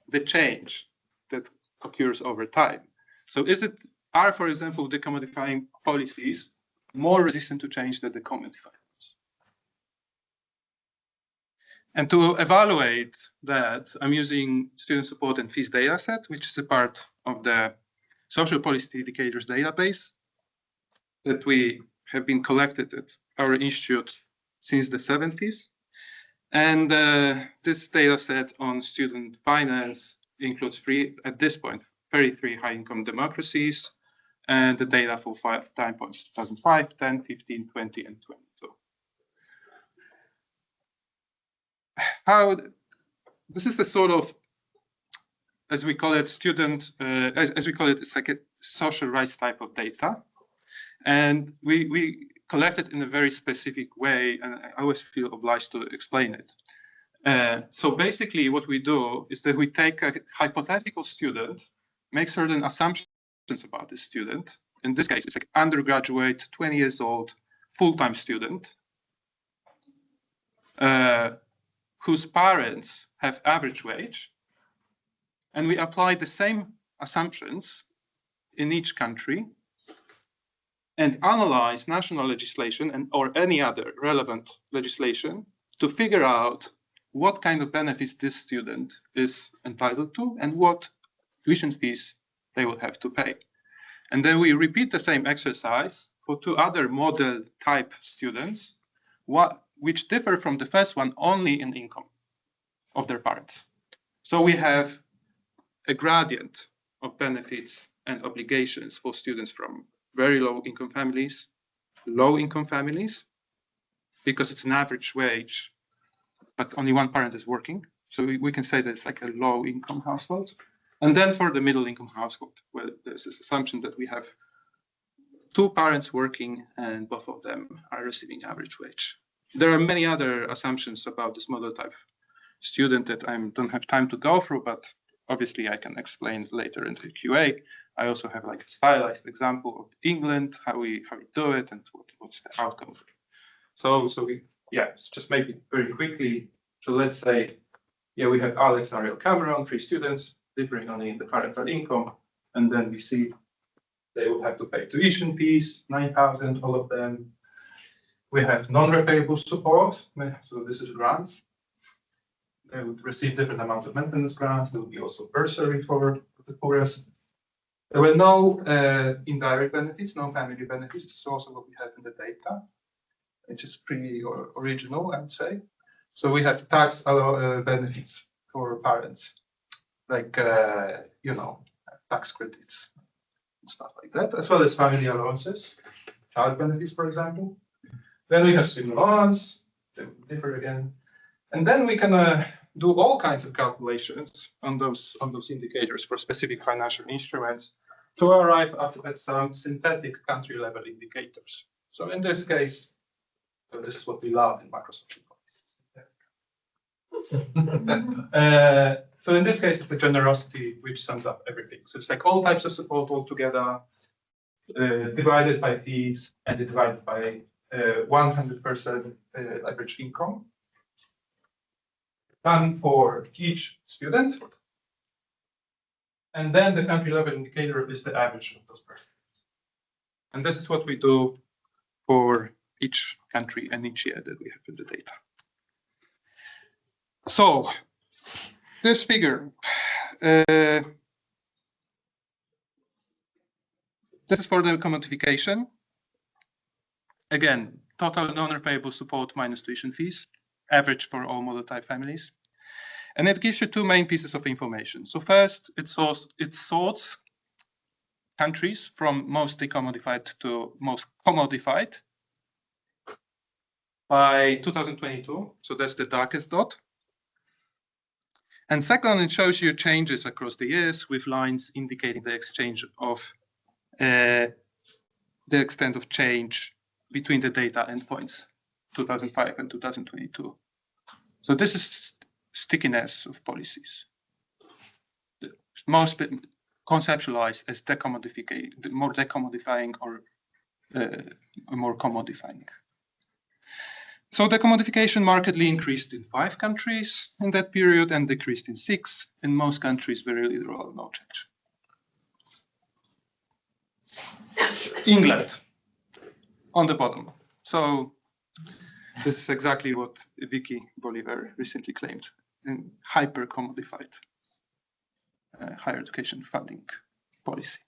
the change that occurs over time. So are, for example, the commodifying policies more resistant to change than the commodifying ones? And to evaluate that, I'm using student support and fees data set, which is a part of the social policy indicators database that we have been collected at our institute since the 70s. And this data set on student finance includes at this point, 33 high-income democracies, and the data for 5 time points, 2005, 10, 15, 20, and 22. This is the sort of, as we call it, as we call it, it's like a social rights type of data. And we collect it in a very specific way, and I always feel obliged to explain it. So basically what we do is that we take a hypothetical student, make certain assumptions about the student. In this case, it's like undergraduate, 20 years old, full-time student, whose parents have average wage. And we apply the same assumptions in each country and analyze national legislation or any other relevant legislation to figure out what kind of benefits this student is entitled to and what tuition fees they will have to pay. And then we repeat the same exercise for 2 other model type students, which differ from the first one only in income of their parents. So we have a gradient of benefits and obligations for students from very low income families, low income families, because it's an average wage, but only one parent is working. So we can say that it's like a low income household. And then for the middle income household, where there's this assumption that we have 2 parents working and both of them are receiving average wage. There are many other assumptions about this model type student that I don't have time to go through, but obviously I can explain later in the QA. I also have like a stylized example of England, how we do it and what's the outcome. So we just make it very quickly. So let's say, we have Alex, Ariel, Cameron, 3 students, differing only in the parental income. And then we see they will have to pay tuition fees, 9,000, all of them. We have non-repayable support. So this is grants. They would receive different amounts of maintenance grants. There will be also bursary for the poorest. There were no indirect benefits, no family benefits. This is also what we have in the data, which is pretty original, I would say. So we have tax benefits for parents, like, tax credits and stuff like that, as well as family allowances, child benefits, for example. Then we have student loans, they differ again. And then we can do all kinds of calculations on those indicators for specific financial instruments to arrive at some synthetic country level indicators. So in this case, this is what we love in macrosocial policies. So in this case, it's a generosity which sums up everything. So it's like all types of support all together, divided by fees and divided by 100% average income. Done for each student. And then the country level indicator is the average of those percentages. And this is what we do for each country and each year that we have in the data. So this figure, this is for the commodification. Again, total non-repayable support minus tuition fees, average for all model type families. And it gives you 2 main pieces of information. So first, it sorts countries from most decommodified to most commodified by 2022. So that's the darkest dot. And second, it shows you changes across the years with lines indicating the exchange of the extent of change between the data endpoints, 2005 and 2022. So this is stickiness of policies. The most conceptualized as more decommodifying or more commodifying. So the commodification markedly increased in 5 countries in that period and decreased in 6. In most countries, very little or no change. England, on the bottom. So this is exactly what Vicky Bolivar recently claimed, in hyper-commodified higher education funding policy.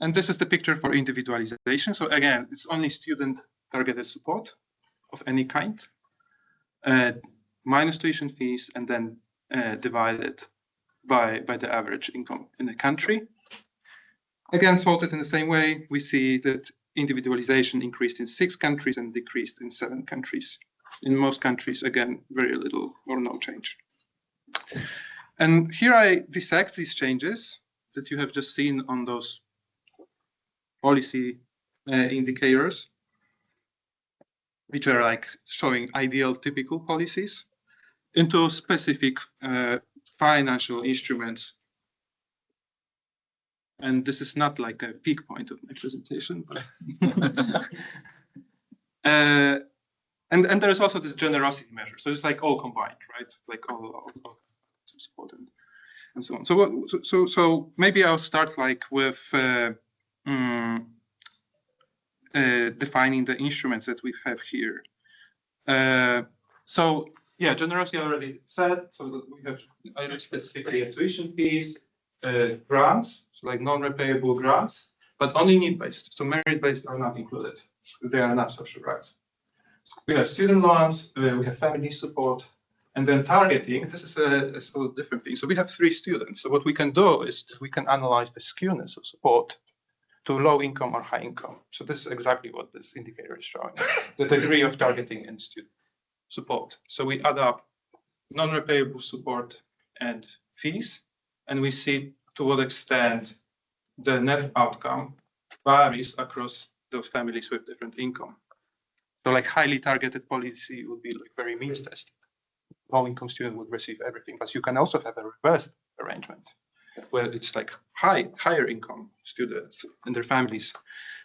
And this is the picture for individualization. So again, it's only student-targeted support of any kind, minus tuition fees, and then divided by the average income in the country. Again, sorted in the same way, we see that individualization increased in 6 countries and decreased in 7 countries. In most countries, again, very little or no change. And here I dissect these changes that you have just seen on those policy indicators, which are like showing ideal typical policies, into specific financial instruments. And this is not like a peak point of my presentation, but and there's also this generosity measure. So it's like all combined, right? Like all support and so on. So maybe I'll start like with defining the instruments that we have here. So yeah, generosity I already said. So that we have either specifically tuition fees, grants, so like non-repayable grants, but only need-based. So merit-based are not included. They are not social rights. We have student loans, we have family support, and then targeting. This is a sort of different thing. So we have 3 students. So what we can do is we can analyze the skewness of support to low income or high income. So this is exactly what this indicator is showing, the degree of targeting in student support. So we add up non-repayable support and fees, and we see to what extent the net outcome varies across those families with different income. So like highly targeted policy would be like very means tested. Low income student would receive everything, but you can also have a reversed arrangement where it's like higher income students and their families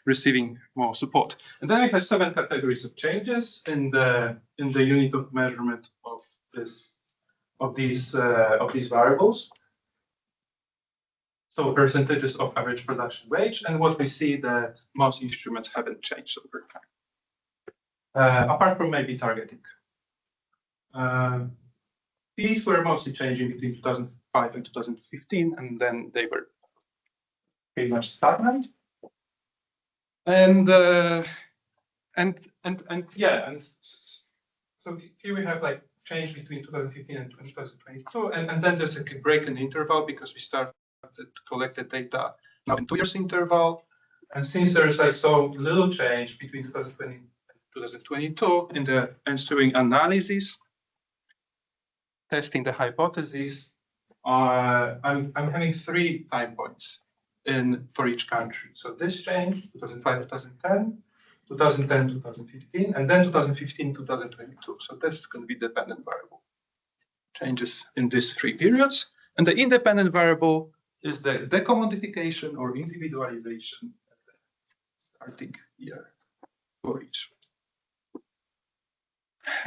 receiving more support. And then we have 7 categories of changes in the unit of measurement of these variables. So percentages of average production wage, and what we see that most instruments haven't changed over time, apart from maybe targeting. Fees were mostly changing between 2005 and 2015, and then they were pretty much stagnant. And so here we have like change between 2015 and 2022, and then there's a break in interval because we started to collect the data now in 2 years interval. And since there's like so little change between 2020 and 2022 in the ensuing analysis, testing the hypotheses, I'm having 3 time points for each country. So this change, 2005, 2010, 2010, 2015, and then 2015, 2022. So that's going to be dependent variable changes in these 3 periods. And the independent variable is the decommodification or individualization at the starting year for each.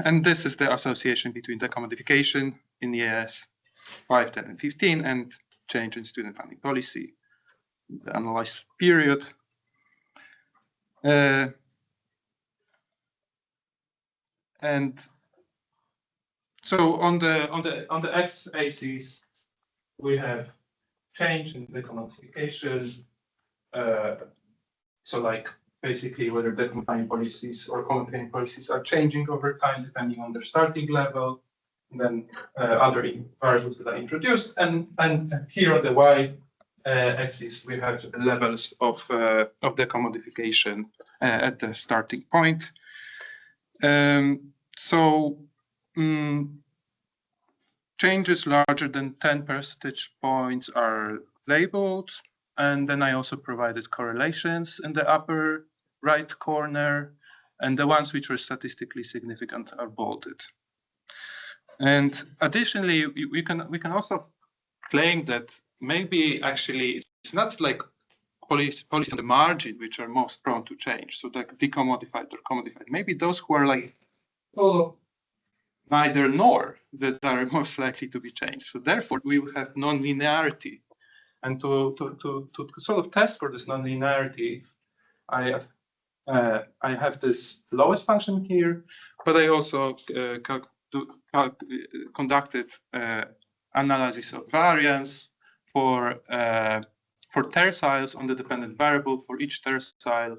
And this is the association between decommodification in years 5, 10, and 15 and change in student funding policy, the analyzed period. And so on the x-axis, we have change in decommodification. So like basically whether decommodifying policies or commodifying policies are changing over time depending on their starting level, and then other variables that are introduced. And here on the y-axis, we have the levels of decommodification at the starting point. Changes larger than 10 percentage points are labeled, and then I also provided correlations in the upper right corner, and the ones which are statistically significant are bolded. And additionally, we can also claim that maybe actually it's not like policies on the margin which are most prone to change, so like decommodified or commodified. Maybe those who are like neither nor that are most likely to be changed. So therefore, we will have non-linearity. And to sort of test for this non-linearity, I have this lowest function here, but I also conducted analysis of variance for terciles on the dependent variable. For each tercile,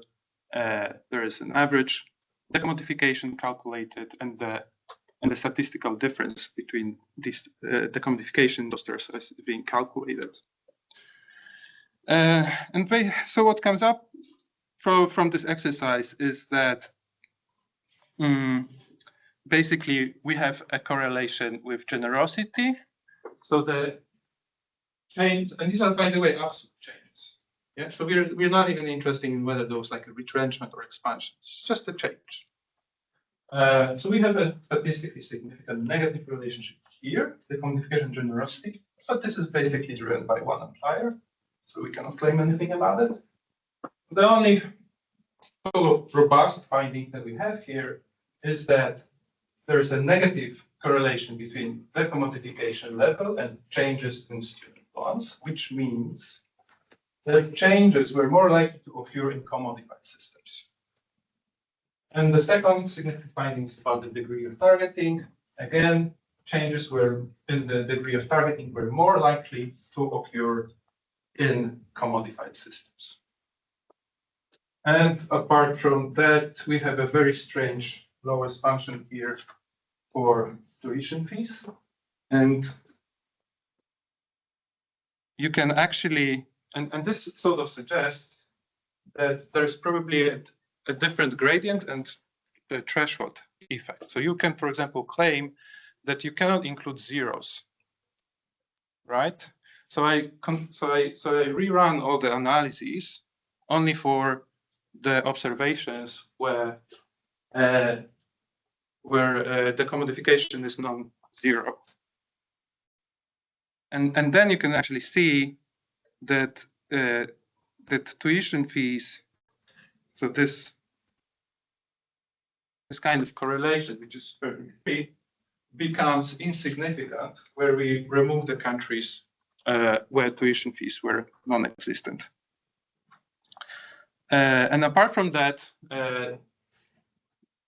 there is an average decommodification calculated, and the statistical difference between these decommodification those terciles is being calculated. So what comes up from this exercise is that basically we have a correlation with generosity. So the change, and these are, by the way, absolute changes. Yeah, so we're not even interested in whether those like a retrenchment or expansion. It's just a change. So we have a statistically significant negative relationship here, the quantification generosity. But this is basically driven by one outlier, so we cannot claim anything about it. The only sort of robust finding that we have here is that there is a negative correlation between the commodification level and changes in student bonds, which means that changes were more likely to occur in commodified systems. And the second significant finding is about the degree of targeting. Again, changes were in the degree of targeting were more likely to occur in commodified systems. And apart from that, we have a very strange lowest function here for tuition fees. And you can actually, and this sort of suggests that there's probably a different gradient and a threshold effect. So you can, for example, claim that you cannot include zeros, right? So I rerun all the analyses only for the observations where the commodification is non-zero. And then you can actually see that that tuition fees, so this kind of correlation, which is very big, becomes insignificant where we remove the countries where tuition fees were non-existent. And apart from that,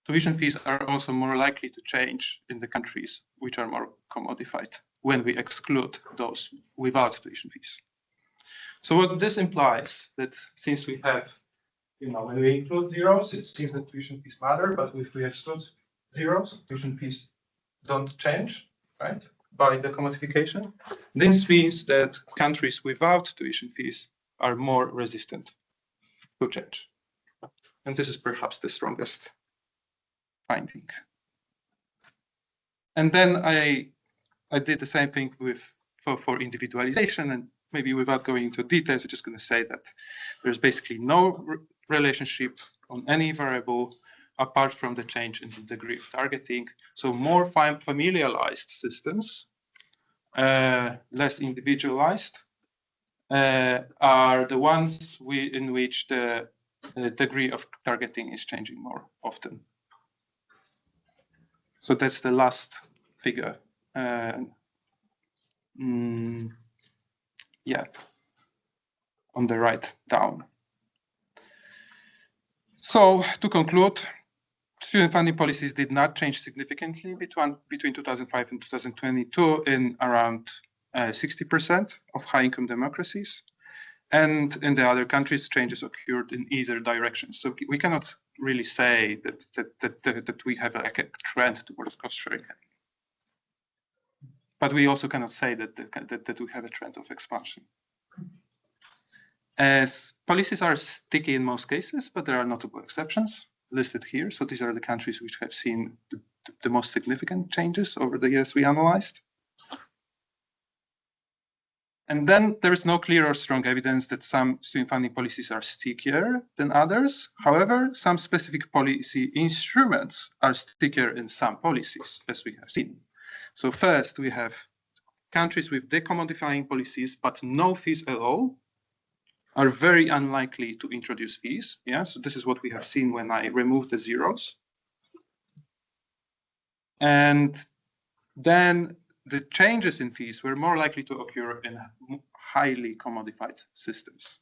tuition fees are also more likely to change in the countries which are more commodified when we exclude those without tuition fees. So what this implies that since we have, when we include zeros, it seems that tuition fees matter, but if we exclude zeros, tuition fees don't change, right, by the commodification. This means that countries without tuition fees are more resistant to change. And this is perhaps the strongest finding. And then I did the same thing for individualization, and maybe without going into details, I'm just going to say that there's basically no relationship on any variable apart from the change in the degree of targeting. So more familialized systems, less individualized, are the ones in which the degree of targeting is changing more often. So that's the last figure. Yeah, on the right down. So to conclude, student funding policies did not change significantly between 2005 and 2022 in around 60% of high-income democracies. And in the other countries, changes occurred in either direction. So we cannot really say that we have like a trend towards cost sharing. But we also cannot say that we have a trend of expansion. As policies are sticky in most cases, but there are notable exceptions listed here. So these are the countries which have seen the most significant changes over the years we analyzed. And then there is no clear or strong evidence that some student funding policies are stickier than others. However, some specific policy instruments are stickier in some policies, as we have seen. So first, we have countries with decommodifying policies, but no fees at all, are very unlikely to introduce fees. Yeah, so this is what we have seen when I removed the zeros. And then the changes in fees were more likely to occur in highly commodified systems.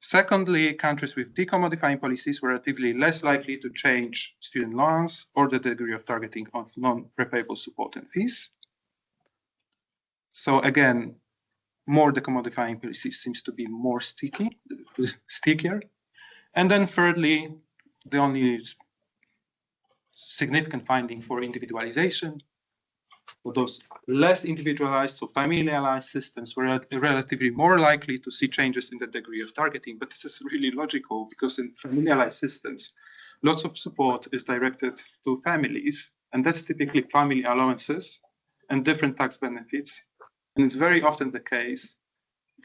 Secondly, countries with decommodifying policies were relatively less likely to change student loans or the degree of targeting of non-repayable support and fees. So again, more decommodifying policies seems to be more stickier. And then thirdly, the only significant finding for individualization, for those less individualized, so familialized systems were relatively more likely to see changes in the degree of targeting. But this is really logical because in familialized systems, lots of support is directed to families, and that's typically family allowances and different tax benefits. And it's very often the case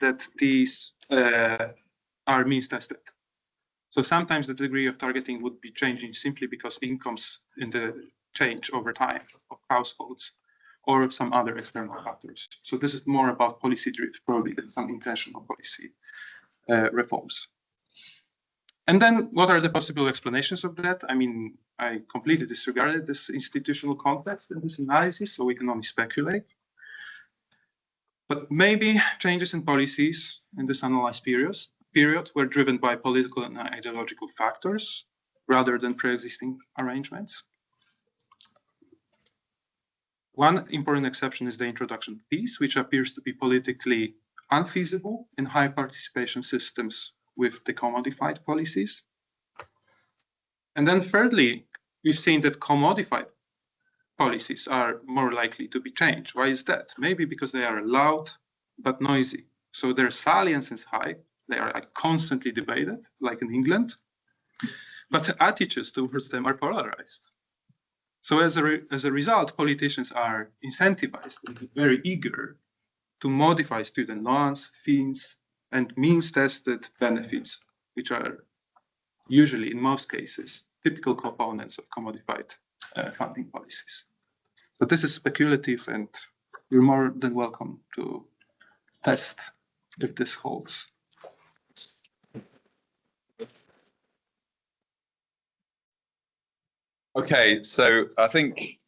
that these are means tested. So sometimes the degree of targeting would be changing simply because incomes in the change over time of households or some other external factors. So this is more about policy drift probably than some intentional policy reforms. And then what are the possible explanations of that? I mean, I completely disregarded this institutional context in this analysis, so we can only speculate. But maybe changes in policies in this analyzed period were driven by political and ideological factors rather than pre-existing arrangements. One important exception is the introduction of fees, which appears to be politically unfeasible in high participation systems with decommodified policies. And then thirdly, we've seen that commodified policies are more likely to be changed. Why is that? Maybe because they are loud but noisy. So their salience is high. They are constantly debated, like in England, but the attitudes towards them are polarized. So as a result, politicians are incentivized and very eager to modify student loans, fees, and means-tested benefits, which are usually, in most cases, typical components of commodified funding policies. So this is speculative, and you're more than welcome to test if this holds. Okay, so I think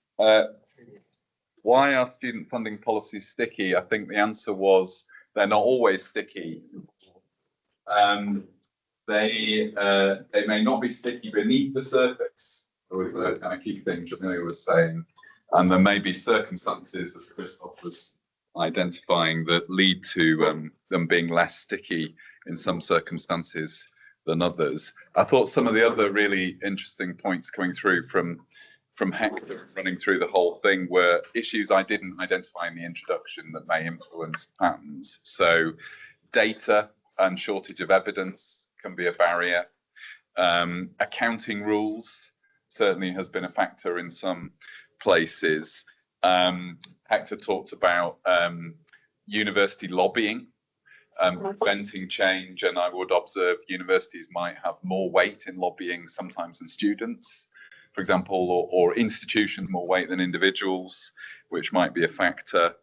why are student funding policies sticky? I think the answer was they're not always sticky. They may not be sticky beneath the surface. That was the kind of key thing Zhamilya was saying. And there may be circumstances, as Krzysztof was identifying, that lead to them being less sticky in some circumstances than others. I thought some of the other really interesting points coming through from Hector running through the whole thing were issues I didn't identify in the introduction that may influence patterns. So data and shortage of evidence can be a barrier. Accounting rules certainly has been a factor in some places. Hector talked about university lobbying, preventing change, and I would observe universities might have more weight in lobbying sometimes than students, for example, or institutions more weight than individuals, which might be a factor.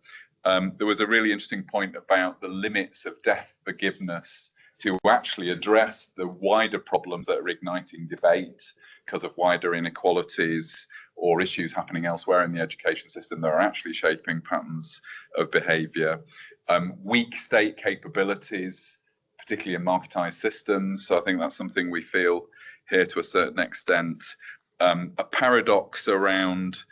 There was a really interesting point about the limits of debt forgiveness to actually address the wider problems that are igniting debate because of wider inequalities or issues happening elsewhere in the education system that are actually shaping patterns of behaviour. Weak state capabilities, particularly in marketized systems. So I think that's something we feel here to a certain extent. A paradox around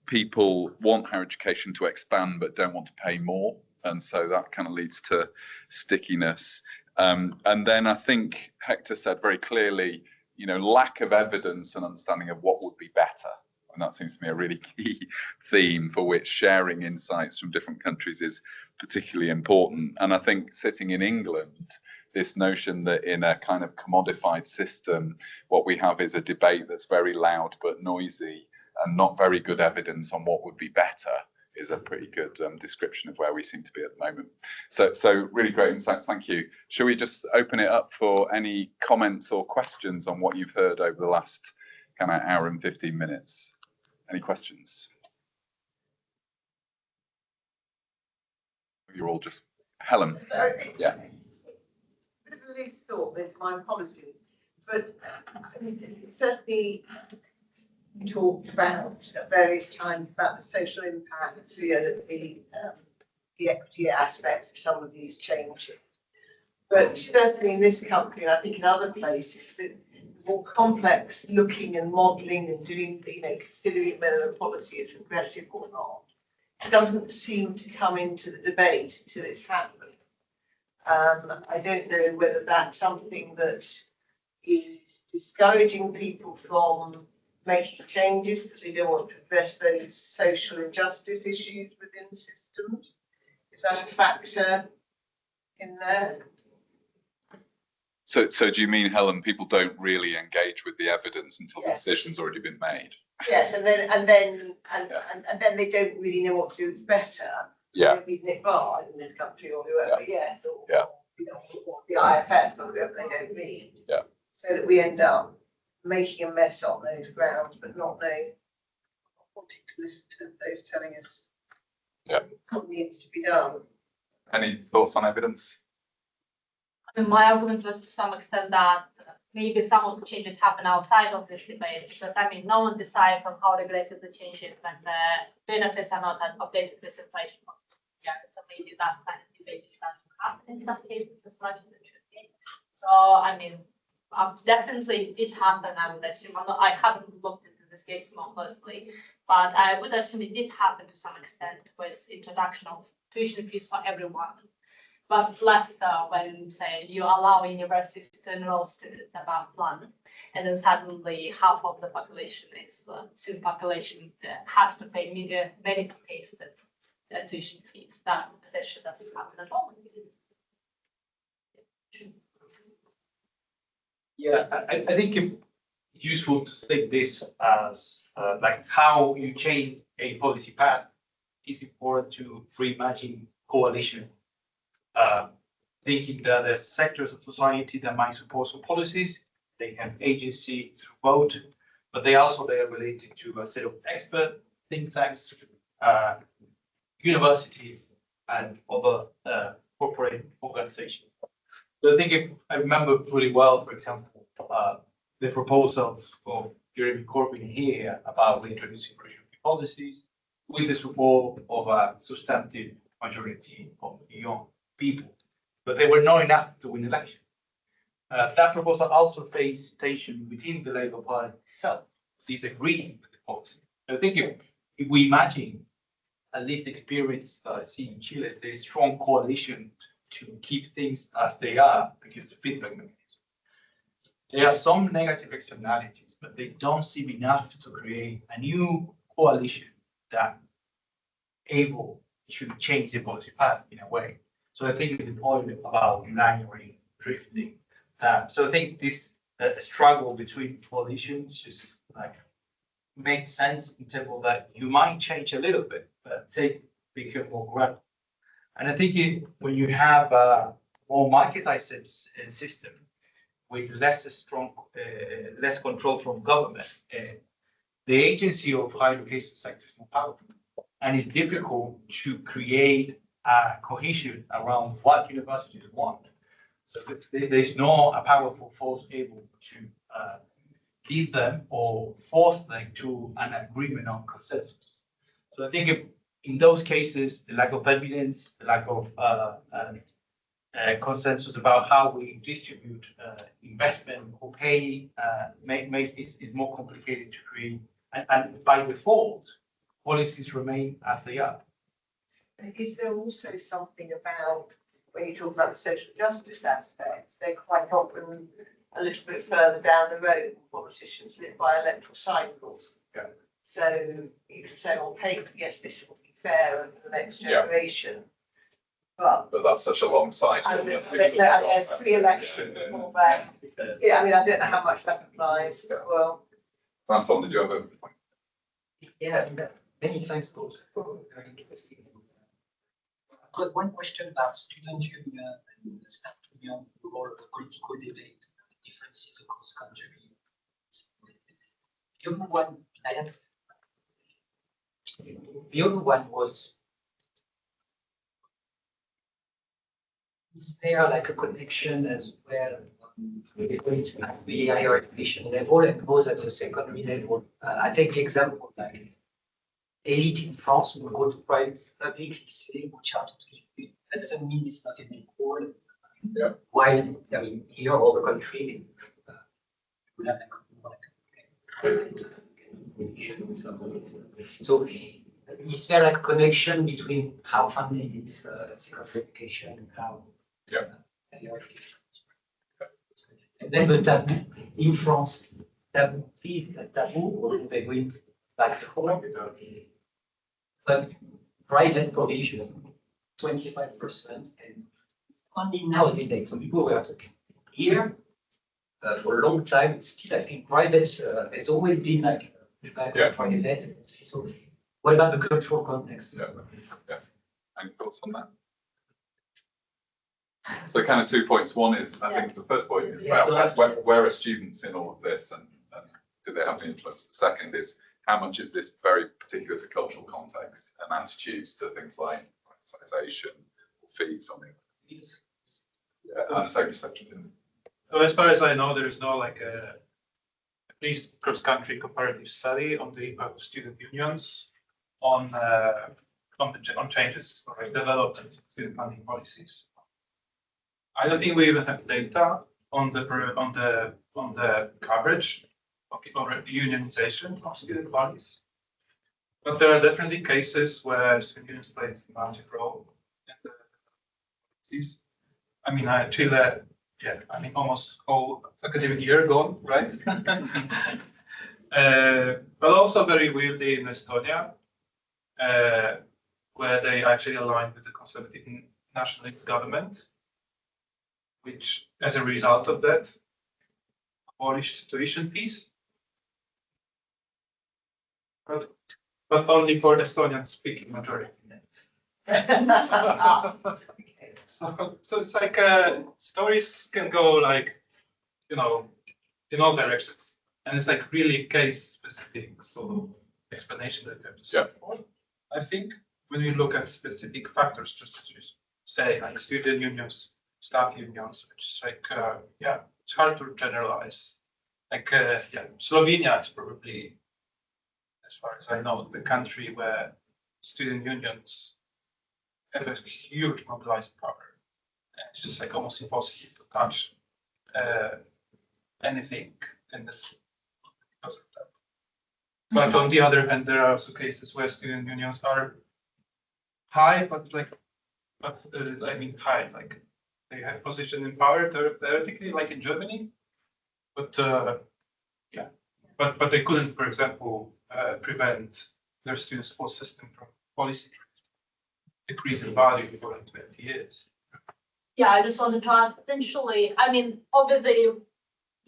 people want higher education to expand but don't want to pay more. And so that kind of leads to stickiness. And then I think Hector said very clearly, you know, lack of evidence and understanding of what would be better. And that seems to me a really key theme for which sharing insights from different countries is particularly important. And I think sitting in England, this notion that in a kind of commodified system, what we have is a debate that's very loud but noisy and not very good evidence on what would be better is a pretty good description of where we seem to be at the moment. So really great insights. Thank you. Shall we just open it up for any comments or questions on what you've heard over the last kind of hour and 15 minutes? Any questions? You're all just Helen. Yeah. Bit of a loose thought, there's my apologies, but I mean, certainly you talked about at various times about the social impact, the equity aspect of some of these changes. But certainly in this company, and I think in other places, the more complex looking and modelling and doing, considering whether equality is progressive or not, it doesn't seem to come into the debate until it's happened. I don't know whether that's something that is discouraging people from making changes because they don't want to address those social injustice issues within systems. Is that a factor in there? So do you mean, Helen, people don't really engage with the evidence until the Yes. decision's already been made? Yes, and then they don't really know what to do. It's better. Yeah. With Nick Barr in this country or whoever, yes, or Yeah. Or the IFF or whoever they don't mean. Yeah. So that we end up making a mess on those grounds, but not wanting to listen to those telling us what needs to be done. Any thoughts on evidence? I mean, my argument was to some extent that maybe some of the changes happen outside of this debate, because I mean, no one decides on how regressive the change is when the benefits are not updated with inflation. Yeah, so maybe that kind of debate doesn't happen in some cases as much as it should be. So I mean, definitely it did happen. I would assume. I haven't looked into this case more closely, but I would assume it did happen to some extent with introduction of tuition fees for everyone. But less when, say, you allow universities to enroll students above plan, and then suddenly half of the population is student population has to pay medical cases tuition fees. That doesn't happen at all. Yeah, I think it's useful to take this as like how you change a policy path is important to reimagine coalition. Thinking that there's sectors of society that might support some policies, they have agency through vote, but they are related to a set of expert think tanks, universities, and other corporate organizations. So I think I remember pretty well, for example, the proposals of Jeremy Corbyn here about introducing crucial policies with the support of a substantive majority of young people, but they were not enough to win election. That proposal also faced tension within the Labour Party itself, disagreeing with the policy. I think if we imagine at least experience that I see in Chile, there's strong coalition to keep things as they are because of the feedback mechanism. There are some negative externalities, but they don't seem enough to create a new coalition that able to change the policy path in a way. So I think the point about lingering, drifting. So I think this struggle between coalitions just like makes sense in terms of that you might change a little bit, but become more gradual. And I think when you have a more marketized system with less control from government, the agency of higher education sector is more powerful, and it's difficult to create a cohesion around what universities want. So there's not a powerful force able to lead them or force them to an agreement on consensus. So I think in those cases, the lack of evidence, the lack of consensus about how we distribute investment or pay make this is more complicated to create. And by default, policies remain as they are. And is there also something about when you talk about the social justice aspects, they're quite often a little bit further down the road. Politicians live by electoral cycles. Yeah. So you can say on paper, yes, this will be fair for the next generation. But that's such a long cycle. There's 3 elections before that. Yeah, I mean, I don't know how much that applies, but well. That's on the job. Yeah, Many thanks, both. Very interesting. I've got one question about student union and the staff union, the role of the political debate, the differences across country. The other one was, is there like a connection as well between at the higher education level and those at the secondary level? I take the example like elite in France will go to private public lycée, which are totally free. That doesn't mean it's not equal. Yeah. While I mean here all the country will have so is there like a connection between how funding is secondary education and how higher education? And then the taboo in France, taboo is a taboo, or do they going back home? But private provision, 25%, and only nowadays, some people were talking here for a long time. Still, I think private has always been like private. So, what about the cultural context? Yeah. Any thoughts on that? So, kind of 2 points. One is, I think the first point is about where are students in all of this, and do they have the influence? The second is, how much is this very particular to cultural context and attitudes to things like privatization or fees on it? And second section. So as far as I know, there is no like at least cross-country comparative study on the impact of student unions on changes or like development of student funding policies. I don't think we even have data on the coverage of unionization of student bodies, but there are definitely cases where student unions play a large role in the policies. I mean, Chile. Yeah, I mean, almost whole academic year gone, right? But also very weirdly in Estonia, where they actually aligned with the conservative nationalist government, which, as a result of that, abolished tuition fees, but only for Estonian-speaking majority. So it's like stories can go like, in all directions, and it's like really case-specific sort of explanation that you have to search for. I think when you look at specific factors, just as you say, like student unions, staff unions, which is like, it's hard to generalize. Like, Slovenia is probably, as far as I know, the country where student unions have a huge mobilizing power. And it's just like almost impossible to touch anything in this because of that. But on the other hand, there are also cases where student unions are high, high, like they have position in power theoretically, like in Germany. But but they couldn't, for example, prevent their student support system from policy decrease in value for 20 years. Yeah, I just wanted to add potentially, I mean, obviously,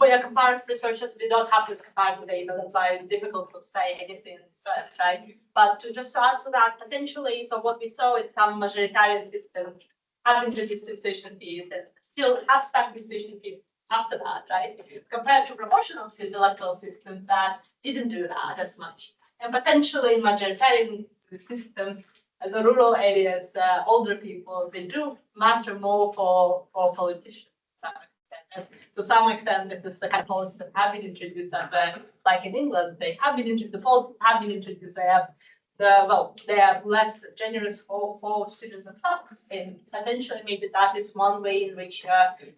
we are comparative researchers, we don't have this comparative data, that's why it's difficult to say anything first, right? But to just add to that, potentially, so what we saw is some majoritarian systems have introduced tuition fees and still have stacked tuition fees after that, right? Compared to proportional electoral systems that didn't do that as much. And potentially in majoritarian systems, as a rural areas, the older people, they do matter more for politicians. To some extent, this is the kind of policies that have been introduced, that, like in England, they have been introduced. The policies have been introduced. They have they are less generous for students themselves, and potentially maybe that is one way in which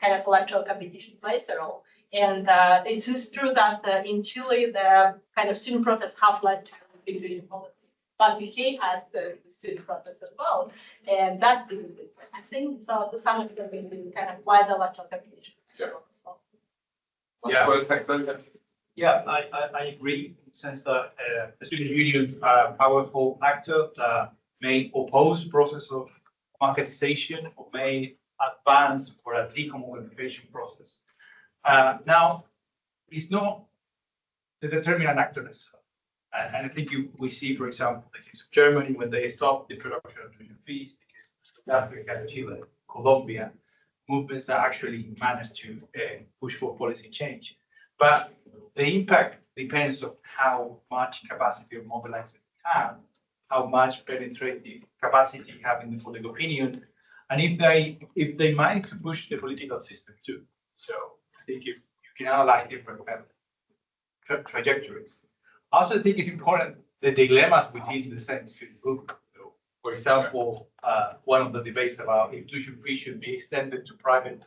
kind of electoral competition plays a role. And it is true that in Chile, the kind of student protests have led to immigration policy. But UK had the student protest as well, and that didn't do it. I think so. To some extent, we kind of wide electoral competition. Yeah, I agree in the sense that the student unions are a powerful actor that may oppose the process of marketization or may advance for a decommodification process. Now, it's not the determinant actor necessarily. And I think we see, for example, the case of Germany, when they stopped the production of tuition fees, South Africa, Chile, Colombia, movements that actually managed to push for policy change. But the impact depends on how much capacity of mobilizing we have, how much penetrative capacity you have in the public opinion, and if they manage to push the political system too. So I think you can analyze different trajectories. I also think it's important the dilemmas within the same student movement. So, for example, one of the debates about if tuition free should be extended to private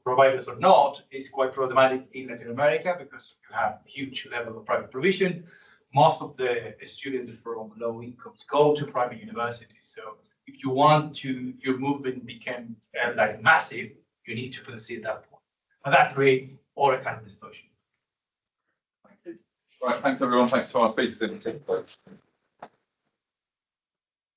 providers or not is quite problematic in Latin America because you have huge level of private provision. Most of the students from low incomes go to private universities. So if you want to, your movement become like massive, you need to concede that point. And that creates all kind of distortion. Right, thanks everyone. Thanks to our speakers in particular.